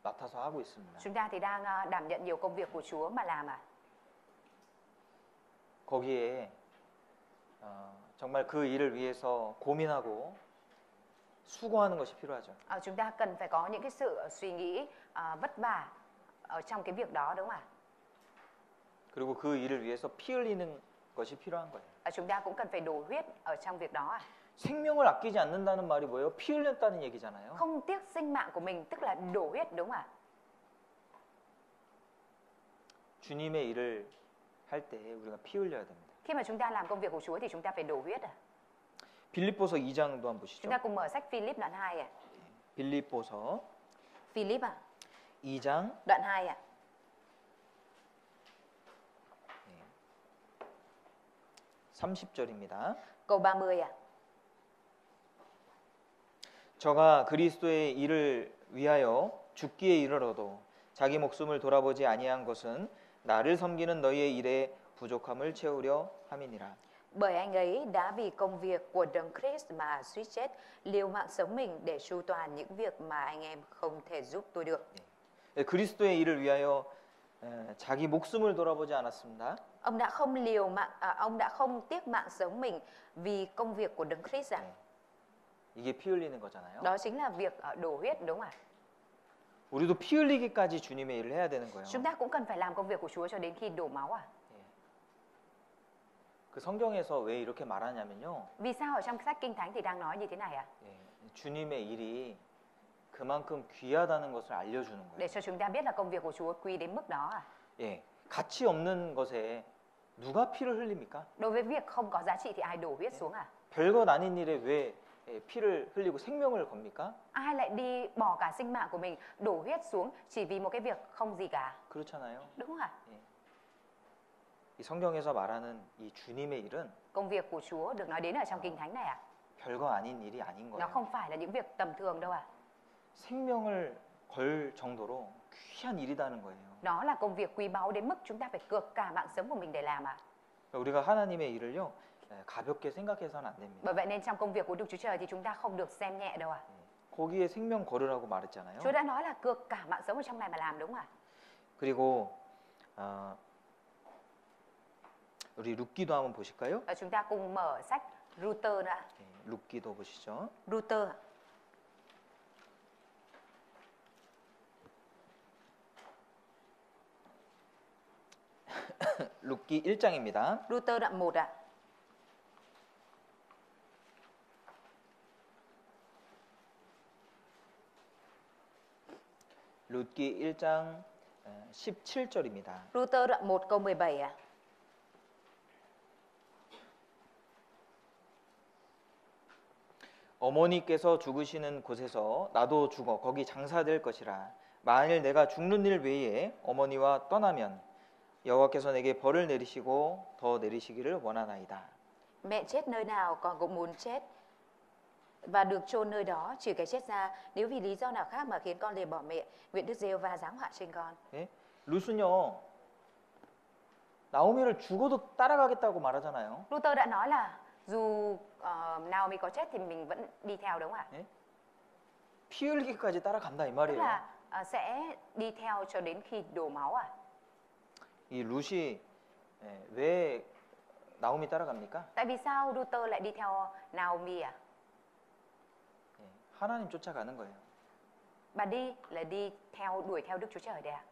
맡아서 하고 있습니다. Chúng ta thì đang đảm nhận nhiều công việc của Chúa mà làm à? 거기에 정말 그 일을 위해서 고민하고 수고하는 것이 필요하죠. Chúng ta cần phải có những cái sự suy nghĩ vất vả ở trong cái việc đó đúng không ạ? 그리고 그 일을 위해서 피 흘리는 것이 필요한 거예요. Chúng ta cũng cần phải đổ huyết ở trong việc đó à? 생명을 아끼지 않는다는 말이 뭐예요? 피 흘렸다는 얘기잖아요. Không tiếc sinh mạng của mình tức là đổ huyết đúng không ạ? 주님의 일을 할 때 우리가 피 흘려야 됩니다. Khi mà chúng ta làm công việc của Chúa thì chúng ta phải đổ huyết à? 빌립보서 2장도 한번 보시죠. Chúng ta cùng mở sách Philip đoạn 2 à? 빌립보서 Philip à? 2장 Đoạn 2 à? 30절입니다. Câu 30 à? 저가 그리스도의 일을 위하여 죽기에 이르러도 자기 목숨을 돌아보지 아니한 것은 나를 섬기는 너희의 일에 부족함을 채우려 함이니라. Bởi anh ấy đã vì công việc của Đấng Christ mà suýt chết, liều mạng sống mình để chu toàn những việc mà anh em không thể giúp tôi được. 예, 그리스도의 일을 위하여 자기 목숨을 돌아보지 않았습니다. Ông đã không tiếc mạng sống mình vì công việc của Đấng Christ ạ. 이게 피 흘리는 거잖아요. Đó chính là việc đổ huyết, đúng không ạ? 우리도 피 흘리기까지 주님의 일을 해야 되는 거예요. Chúng ta cũng cần phải làm công việc của Chúa cho đến khi đổ máu à? 그 성경에서 왜 이렇게 말하냐면요. Vì sao ở trong sách Kinh Thánh thì đang nói như thế này ạ? 주님의 일이 그만큼 귀하다는 것을 알려주는 거예요. Để cho chúng ta biết là công việc của Chúa quý đến mức đó à? 예, 가치 없는 것에 누가 피를 흘립니까? Đối với việc không có giá trị thì ai đổ huyết xuống à? 별것 아닌 일에 왜 피를 흘리고 생명을 겁니까? Ai lại đi bỏ cả sinh mạng của mình đổ huyết xuống chỉ vì một cái việc không gì cả? 그렇잖아요. Đúng không ạ? 이 성경에서 말하는 이 주님의 일은 Công việc của Chúa được nói đến ở trong Kinh Thánh này ạ. 별거 아닌 일이 아닌 Nó 거예요. không phải là những việc tầm thường đâu ạ. 생명을 걸 정도로 귀한 일이라는 거예요. Đó là công việc quý báu đến mức chúng ta phải cược cả mạng sống của mình để làm ạ. 우리가 하나님의 일을요 가볍게 생각해서는 안 됩니다. Bởi vậy nên trong công việc của Đức Chúa Trời thì chúng ta không được xem nhẹ đâu ạ. 거기에 생명 걸으라고 말했잖아요. Chúa đã nói là cược cả mạng sống ở trong này mà làm, đúng không ạ? 그리고 우리 룻기도 한번 보실까요? Chúng ta cùng mở sách Ruther nữa ạ. 룻기도 보시죠. Ruther ạ. 룻기 1장입니다. Ruther đoạn 1 ạ. 룻기 1장 17절입니다. Ruther đoạn 1 câu 17 ạ. 어머니께서 죽으시는 곳에서 나도 죽어 거기 장사될 것이라. 만일 내가 죽는 일 외에 어머니와 떠나면 여호와께서 내게 벌을 내리시고 더 내리시기를 원하나이다. Mẹ chết nơi nào con cũng muốn chết và được chôn nơi đó, trừ cái chết ra. Nếu vì lý do nào khác mà khiến con lìa bỏ mẹ, nguyện Đức Giê-hô-va giáng họa trên con. 예? 룻은요 나오미를 죽어도 따라가겠다고 말하잖아요. Luther đã nói là dù Naomi có chết thì mình vẫn đi theo, đúng không ạ? 예? 피 흘리기까지 따라간다 이 Tức 말이에요. là sẽ đi theo cho đến khi đổ máu à? 이 룻이 왜 나오미 따라갑니까? Tại vì sao Luther lại đi theo Naomi à? 하나님 쫓아가는 거예요. Bà đi là đi theo, đuổi theo Đức Chúa Trời đấy à?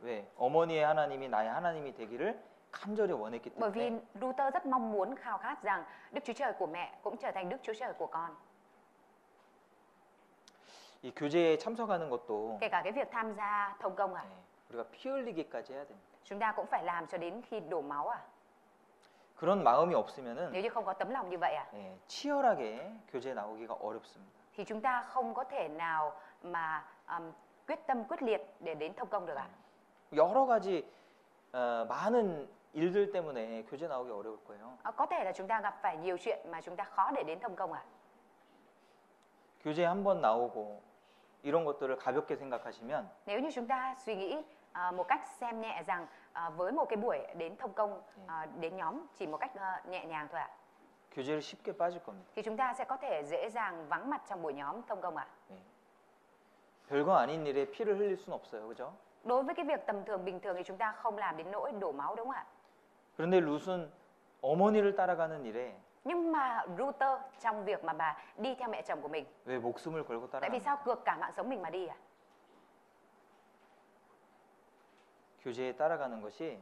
왜? 어머니의 하나님이 나의 하나님이 되기를 간절히 원했기 Bởi vì 때문에. Luther rất mong muốn, khao khát rằng Đức Chúa Trời của mẹ cũng trở thành Đức Chúa Trời của con. 이 교제에 참석하는 것도 Kể cả cái việc tham gia thông công à? 우리가 피 흘리기까지 해야 됩니다. Chúng ta cũng phải làm cho đến khi đổ máu à? 그런 마음이 없으면은 Nếu như không có tấm lòng như vậy à? 치열하게 교제에 나오기가 어렵습니다. Thì chúng ta không có thể nào mà quyết tâm quyết liệt để đến thông công được ạ. 여러 가지 많은 일들 때문에 교제 나오기 어려울 거예요. Có thể là chúng ta gặp phải nhiều chuyện mà chúng ta khó để đến thông công ạ. 교제에 한 번 나오고 이런 것들을 가볍게 생각하시면 Nếu như chúng ta suy nghĩ một cách xem nhẹ rằng với một cái buổi đến thông công, đến nhóm chỉ một cách nhẹ nhàng thôi ạ, 교제를 쉽게 빠질 겁니다. thì chúng ta sẽ có thể dễ dàng vắng mặt trong buổi nhóm thông công ạ. 별거 아닌 일에 피를 흘릴 수는 없어요. 그죠? Đối với cái việc tầm thường bình thường thì chúng ta không làm đến nỗi đổ máu, đúng không ạ? 그런데 룻은 어머니를 따라가는 일에 Nhưng mà Ruther trong việc mà bà đi theo mẹ chồng của mình, 왜 목숨을 걸고 tại vì 따라가는 sao cược cả mạng sống mình mà đi à? 교제에 따라가는 것이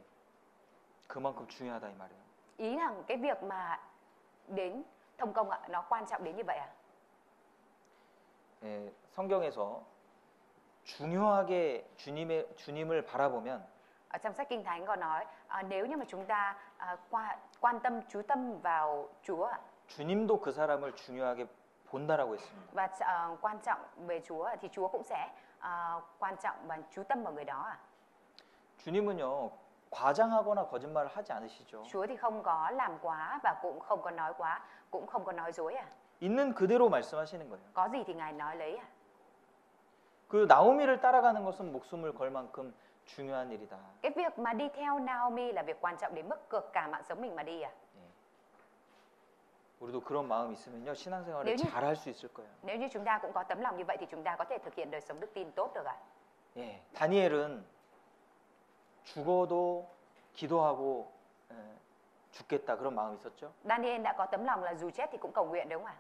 그만큼 중요하다 이 말이에요. Ý rằng cái việc mà đến thông công ạ, nó quan trọng đến như vậy à? 성경에서 중요하게 주님을 바라보면 Ở trong sách Kinh Thánh có nói nếu như mà chúng ta quan tâm, chú tâm vào Chúa ạ, 주님도 그 사람을 중요하게 본다라고 했습니다. và quan trọng về Chúa thì Chúa cũng sẽ quan trọng và chú tâm vào người đó ạ. 주님은요 과장하거나 거짓말을 하지 않으시죠. Chúa thì không có làm quá và cũng không có nói quá, cũng không có nói dối à? 있는 그대로 말씀하시는 거예요. Có gì thì Ngài nói lấy à? 그 나오미를 따라가는 것은 목숨을 걸 만큼 중요한 일이다. Cái việc mà đi theo Naomi là việc quan trọng đến mức cược cả mạng sống mình mà đi à? 우리도 그런 마음 있으면요 신앙생활을 Nếu như- 잘 할 수 있을 거예요. Nếu như chúng ta cũng có tấm lòng như vậy thì chúng ta có thể thực hiện đời sống đức tin tốt được ạ. 예, 다니엘은 죽어도 기도하고 죽겠다 그런 마음이 있었죠. Daniel đã có tấm lòng là dù chết thì cũng cầu nguyện đúng không ạ?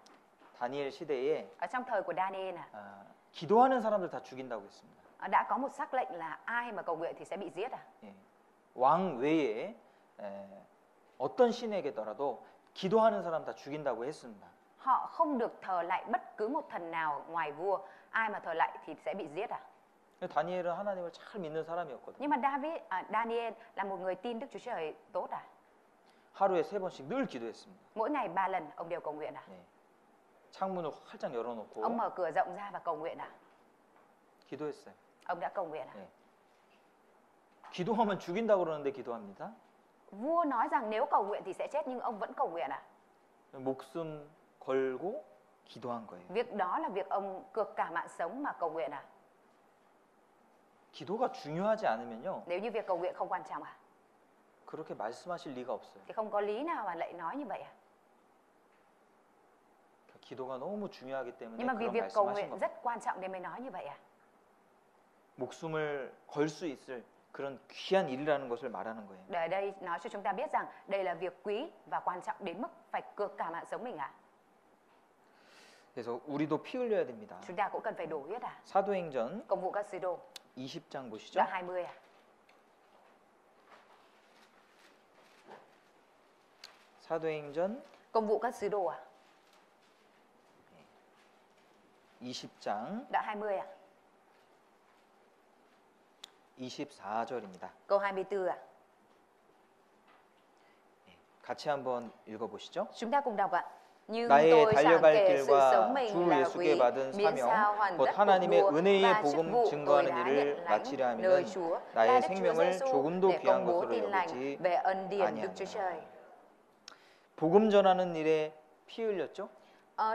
다니엘 시대에 Ở trong thời của Daniel 기도하는 사람들 다 죽인다고 했습니다. đã có một sắc lệnh là ai mà cầu nguyện thì sẽ bị giết à? 예, 왕 외에 어떤 신에게더라도 기도하는 사람 다 죽인다고 했습니다. Họ không được thờ lại bất cứ một thần nào ngoài vua, ai mà thờ lại thì sẽ bị giết à? 다니엘은 하나님을 잘 믿는 사람이었거든요. Nhưng mà Daniel là một người tin Đức Chúa Trời tốt à? 하루에 3번씩 늘 기도했습니다. Mỗi ngày 3 lần ông đều cầu nguyện à? 예, 창문을 활짝 열어놓고 Ông mở cửa rộng ra và cầu nguyện à? 기도했어요. Ông đã cầu nguyện à? 예. 기도하면 죽인다고 그러는데 기도합니다. Vua nói rằng nếu cầu nguyện thì sẽ chết nhưng ông vẫn cầu nguyện à? 목숨 걸고 기도한 거예요. Việc đó là việc ông cược cả mạng sống mà cầu nguyện à? 기도가 중요하지 않으면요 Nếu như việc cầu nguyện không quan trọng à? 그렇게 말씀하실 리가 없어요. Thì không có lý nào mà lại nói như vậy à? 기도가 너무 중요하기 때문에 Nhưng mà vì 그런 việc cầu 말씀하신 nguyện 겁니다. rất quan trọng nên mới nói như vậy à? 목숨을 걸 수 있을 그런 귀한 일이라는 것을 말하는 거예요. Để ở đây nói cho chúng ta biết rằng đây là việc quý và quan trọng đến mức phải cược cả mạng sống mình à? 그래서 우리도 피 흘려야 됩니다. Chúng ta cũng cần phải đổ huyết à? 사도행전 Công vụ các sứ đồ 20장 보시죠. đoạn 20 à? 사도행전 Công vụ các sứ đồ à? 20장 Đoạn 20 à? 24절입니다. Câu 24 à? 같이 한번 읽어보시죠. Chúng ta cùng đọc ạ. Nhưng 나의 tôi chẳng 달려갈 kể sự sống 길과 mình 주 là 예수께 quý, 받은 miễn sao 사명, hoàn 곧 tất 하나님의 cuộc vua 은혜의 và chức 복음 vụ tôi 증거하는 đã 일을 nhận lãnh 마치려 nơi 함이는 Chúa 나의 là Đức Chúa 생명을 Giêsu 조금도 để 귀한 công bố 것으로 tin lành 여기지 về ân điển Đức Chúa 아니하노라. Trời. 복음 전하는 일에 피 흘렸죠?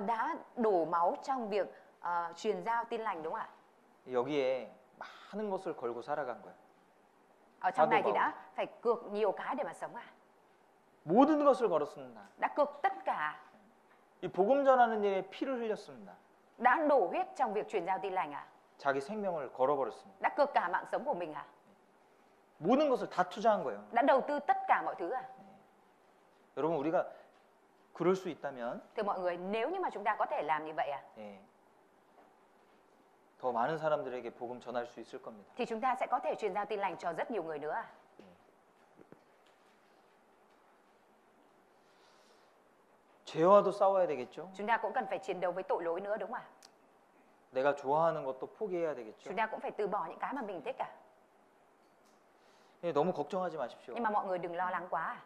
Đã đổ máu trong việc truyền giao tin lành đúng không ạ? 여기에 많은 것을 걸고 살아간 거예요. Ở trong Sa도 này thì Baul. đã phải cược nhiều cái để mà sống à? 모든 것을 걸었습니다. Đã cược tất cả, 이 복음 전하는 일에 피를 흘렸습니다. đã đổ huyết trong việc truyền giao tin lành à? 자기 생명을 걸어버렸습니다. Đã cược cả mạng sống của mình à? 모든 것을 다 투자한 거예요. Đã đầu tư tất cả mọi thứ à? 여러분 우리가 그럴 수 있다면 Thưa mọi người, nếu như mà chúng ta có thể làm như vậy à, 예, 더 많은 사람들에게 복음 전할 수 있을 겁니다. thì chúng ta sẽ có thể truyền giao tin lành cho rất nhiều người nữa à? 죄와도 싸워야 되겠죠? Chúng ta cũng cần phải chiến đấu với tội lỗi nữa đúng không ạ? 내가 좋아하는 것도 포기해야 되겠죠? Chúng ta cũng phải từ bỏ những cái mà mình thích cả. 예, 너무 걱정하지 마십시오. Nhưng mà mọi người đừng lo lắng quá à.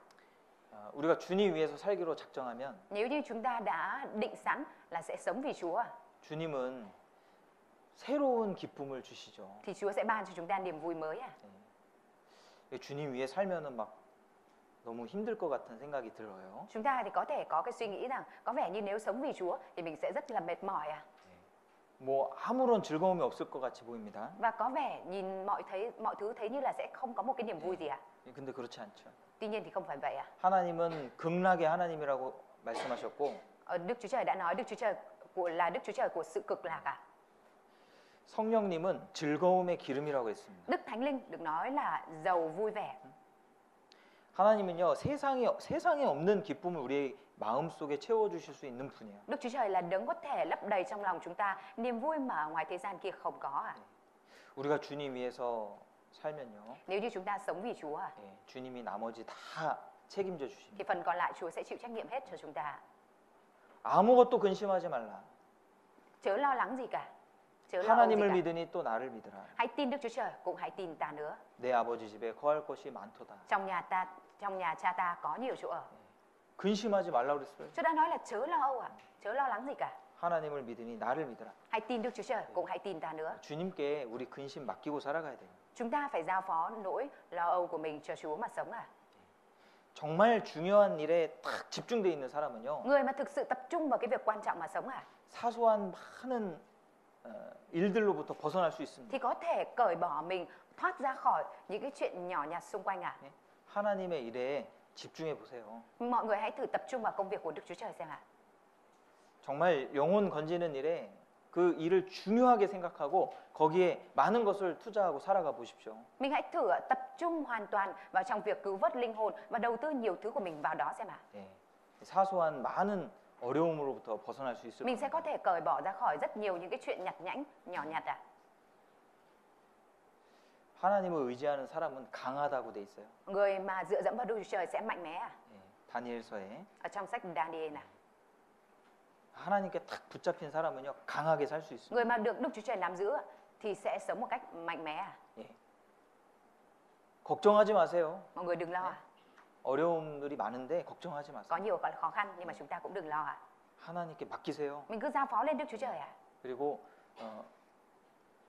우리가 주님 위해서 살기로 작정하면 Nếu như chúng ta đã định sẵn là sẽ sống vì Chúa à, 주님은 새로운 기쁨을 주시죠. thì Chúa sẽ ban cho chúng ta niềm vui mới à. 주님 위해 살면은 막 너무 힘들 것 같은 생각이 들어요. Chúng ta thì có thể có cái suy nghĩ rằng có vẻ như nếu sống vì Chúa thì mình sẽ rất là mệt mỏi à. 뭐 아무런 즐거움이 없을 것 같이 보입니다. Và có vẻ nhìn mọi thứ thấy như là sẽ không có một cái niềm vui gì à. 근데 그렇지 않죠. Tuy nhiên thì không phải vậy à. 하나님은 극락의 하나님이라고 말씀하셨고 Đức Chúa Trời đã nói Đức Chúa Trời là Đức Chúa Trời của sự cực lạc à. 성령님은 즐거움의 기름이라고 했습니다. Đức Thánh Linh được nói là giàu vui vẻ. 하나님은요 세상에 없는 기쁨을 우리의 마음 속에 채워 주실 수 있는 분이에요. Đức Chúa Trời là đấng có thể lấp đầy trong lòng chúng ta niềm vui mà ngoài thế gian kia không có à. 우리가 주님 위해서 살면요, Nếu như chúng ta sống vì Chúa à, 예, 주님이 나머지 다 책임져 주십니다. thì phần còn lại Chúa sẽ chịu trách nhiệm hết cho chúng ta. 아무것도 근심하지 말라. Chớ lo lắng gì cả. Chớ lo âu gì 하나님을 cả. 믿으니 또 나를 믿으라. Hãy tin Đức Chúa Trời, cũng hãy tin ta nữa. 내 아버지 집에 거할 것이 많도다. Trong nhà cha ta có nhiều chỗ ở. 근심하지 말라 그랬어요. Chúa đã nói là chớ lo âu ạ, chớ lo lắng gì cả. 하나님을 믿으니 나를 믿으라. Hãy tin Đức Chúa Trời, cũng hãy tin ta nữa. 주님께 우리 근심 맡기고 살아가야 돼요. Chúng ta phải giao phó nỗi lo âu của mình cho Chúa mà sống à. 정말 중요한 일에 딱 집중돼 있는 사람은요, Người mà thực sự tập trung vào cái việc quan trọng mà sống à, 사소한 많은 일들로부터 벗어날 수 있습니다. thì có thể cởi bỏ mình, thoát ra khỏi những cái chuyện nhỏ nhặt xung quanh à. 하나님의 일에 집중해 보세요. Mọi người hãy thử tập trung vào công việc của Đức Chúa Trời xem ạ. 정말 영혼 건지는 일에 그 일을 중요하게 생각하고 거기에 많은 것을 투자하고 살아가 보십시오. Mình hãy thử tập trung hoàn toàn vào trong việc cứu vớt linh hồn và đầu tư nhiều thứ của mình vào đó xem ạ. 예, 사소한 많은 어려움으로부터 벗어날 수 있을 Mình sẽ có 겁니다. thể cởi bỏ ra khỏi rất nhiều những cái chuyện nhặt nhạnh, nhỏ nhặt ạ. 하나님을 의지하는 사람은 강하다고 돼 있어요. Người mà dựa dẫm vào Đức Chúa Trời sẽ mạnh mẽ à? 예, 다니엘서에 Ở trong sách Daniel nào. 하나님께 탁 붙잡힌 사람은요 강하게 살 수 있습니다. Người mà được Đức Chúa Trời nắm giữ thì sẽ sống một cách mạnh mẽ à? 예. 걱정하지 마세요. Mọi người đừng lo à? 어려움들이 많은데 걱정하지 Có 마세요. nhiều khó khăn nhưng mà chúng ta cũng đừng lo à? 하나님께 맡기세요. Mình cứ giao phó lên Đức Chúa Trời à? 그리고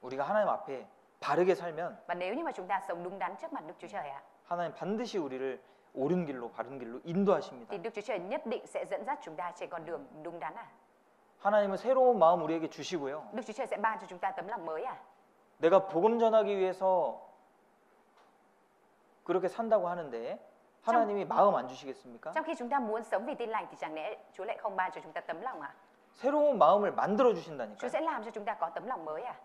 우리가 하나님 앞에 바르게 살면 Và nếu như mà chúng ta sống đúng đắn trước mặt Đức Chúa Trời à, 하나님 반드시 우리를 옳은 길로 바른 길로 인도하십니다. thì Đức Chúa Trời nhất định sẽ dẫn dắt chúng ta trên con đường đúng đắn à? 하나님은 새로운 마음 우리에게 주시고요. Đức Chúa Trời sẽ ban cho chúng ta tấm lòng mới à? 내가 복음 전하기 위해서 그렇게 산다고 하는데 하나님이 마음 안 주시겠습니까? Trong khi chúng ta muốn sống vì tin lành thì chẳng lẽ Chúa lại không ban cho chúng ta tấm lòng à? 새로운 마음을 만들어 Chúa 주신다니까요. sẽ làm cho chúng ta có tấm lòng mới à?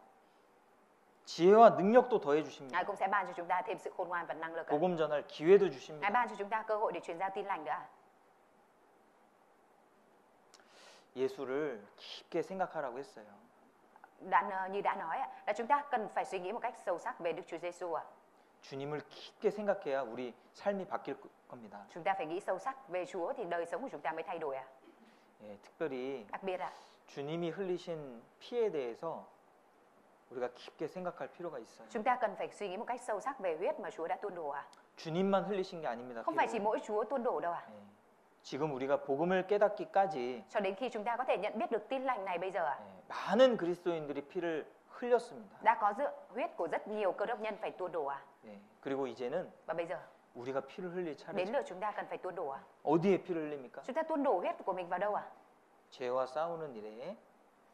지혜와 능력도 더해 주십니다. Ngài cũng sẽ ban cho chúng ta thêm sự khôn ngoan và năng lực à? 복음 전할 기회도 Ngài 주십니다. ban cho chúng ta cơ hội để truyền giao tin lành nữa à? 예수를 깊게 생각하라고 했어요. Như đã nói là chúng ta cần phải suy nghĩ một cách sâu sắc về Đức Chúa Giêsu à? 주님을 깊게 생각해야 우리 삶이 바뀔 겁니다. Chúng ta phải nghĩ sâu sắc về Chúa thì đời sống của chúng ta mới thay đổi à? 예, 특별히 Đặc biệt à? 주님이 흘리신 피에 대해서 우리가 깊게 생각할 필요가 있어요. Chúng ta cần phải suy nghĩ một cách sâu sắc về huyết mà Chúa đã tuôn đổ à? 주님만 흘리신 게 아닙니다. Không phải chỉ 피를. mỗi Chúa tuôn đổ đâu à? 예, 지금 우리가 복음을 깨닫기까지 Cho đến khi chúng ta có thể nhận biết được tin lành này bây giờ à? 예, 많은 그리스도인들이 피를 흘렸습니다. Đã có huyết của rất nhiều cơ đốc nhân phải tuôn đổ à? 예, 그리고 이제는 Và bây giờ 우리가 피를 흘릴 đến 차례죠. lượt chúng ta cần phải tuôn đổ à? 어디에 피를 흘립니까? Chúng ta tuôn đổ huyết của mình vào đâu à? 죄와 싸우는 일에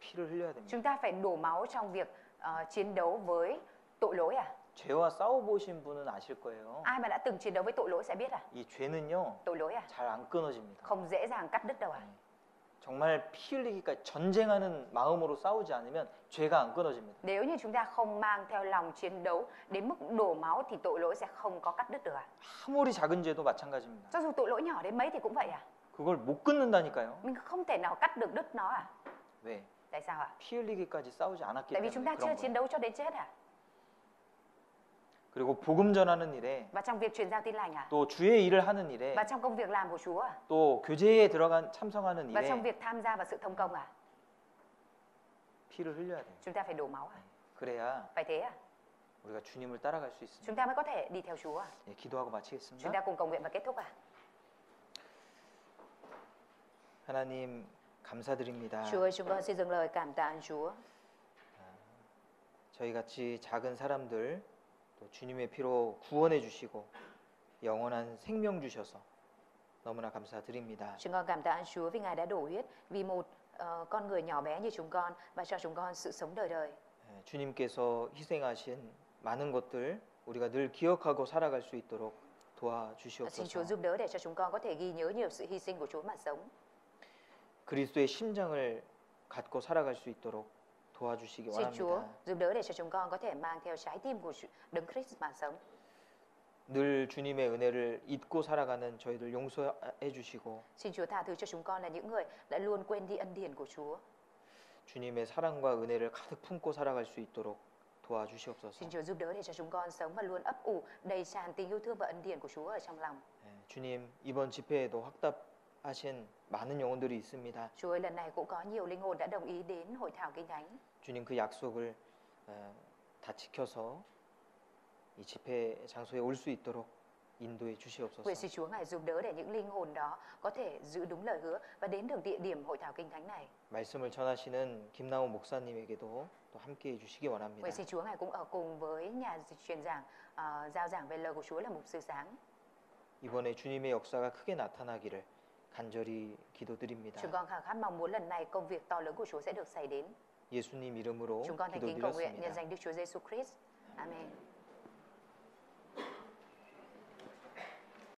피를 흘려야 됩니다. Chúng ta phải đổ máu trong việc chiến đấu với tội lỗi à? 죄와 싸워보신 분은 아실 거예요. Ai mà đã từng chiến đấu với tội lỗi sẽ biết à? 이 죄는요 Tội lỗi à? 잘 안 끊어집니다. Không dễ dàng cắt đứt đâu à? 정말 피 흘리기까지 전쟁하는 마음으로 싸우지 않으면 죄가 안 끊어집니다. Nếu như chúng ta không mang theo lòng chiến đấu đến mức đổ máu thì tội lỗi sẽ không có cắt đứt được à? 아무리 작은 죄도 마찬가지입니다. Cho dù tội lỗi nhỏ đến mấy thì cũng vậy à? 그걸 못 끊는다니까요. Mình không thể nào cắt được đứt nó à? 왜? Tại sao ạ? 피 흘리기까지 싸우지 않았기 Tại vì chúng ta 때문에 chưa 그런 chiến 거예요. đấu cho đến chết à? 그리고 복음 전하는 일에 Và trong việc truyền giao tin lành à? 또 주의 일을 하는 일에 Và trong công việc làm của Chúa à? 또 교제에 들어간 참석하는 Và trong 일에 việc tham gia vào sự thông công à? 피를 흘려야 돼요. Chúng ta phải đổ máu à? 그래야 Phải thế à? 우리가 주님을 따라갈 수 있습니다. Chúng ta mới có thể đi theo Chúa à? 예, 기도하고 Chúng 마치겠습니다. ta cùng cầu nguyện và kết thúc à? 하나님 감사드립니다. Chúa ơi, chúng con xin dâng lời cảm tạ ơn Chúa. 저희 같이 작은 사람들 또 주님의 피로 구원해 주시고 영원한 생명 주셔서 너무나 감사드립니다. Chúng con cảm tạ ơn Chúa vì Ngài đã đổ huyết vì một con người nhỏ bé như chúng con và cho chúng con sự sống đời đời. 예, 주님께서 희생하신 많은 것들 우리가 늘 기억하고 살아갈 수 있도록 Xin Chúa 도와주시옵소서. giúp đỡ để cho chúng con có thể ghi nhớ nhiều sự hy sinh của Chúa mà sống. 그리스도의 심장을 갖고 살아갈 수 있도록 도와주시기 Xin Chúa 원합니다. giúp đỡ để cho chúng con có thể mang theo trái tim của Đấng Christ mà sống. 늘 주님의 은혜를 잊고 살아가는 저희들 용서해 주시고 Xin Chúa tha thứ cho chúng con là những người đã luôn quên đi ân điển của Chúa. 주님의 사랑과 은혜를 가득 품고 살아갈 수 있도록 도와주시옵소서. Xin Chúa giúp đỡ để cho chúng con sống và luôn ấp ủ đầy tràn tình yêu thương và ân điển của Chúa ở trong lòng. 예, 주님 이번 집회에도 확답하신 많은 영혼들이 있습니다. Chúa ơi, lần này cũng có nhiều linh hồn đã đồng ý đến hội thảo Kinh Thánh. 주님 그 약속을 다 지켜서 이 집회 장소에 올 수 있도록 인도해 주시옵소서. Nguyện xin Chúa Ngài giúp đỡ để những linh hồn đó có thể giữ đúng lời hứa và đến được địa điểm hội thảo Kinh Thánh này. 말씀을 전하시는 김나온 목사님에게도 또 함께해 주시기 원합니다. Nguyện xin Chúa Ngài cũng ở cùng với nhà truyền giảng giao giảng về lời của Chúa là mục sư Sáng. 이번에 주님의 역사가 크게 나타나기를 간절히 기도드립니다. Chúng con khao khát mong muốn lần này công việc to lớn của Chúa sẽ được xảy đến. 예수님 이름으로 Chúng con thành kính cầu nguyện nhân 기도드렸습니다. danh Đức Chúa Giêsu Christ. Amen.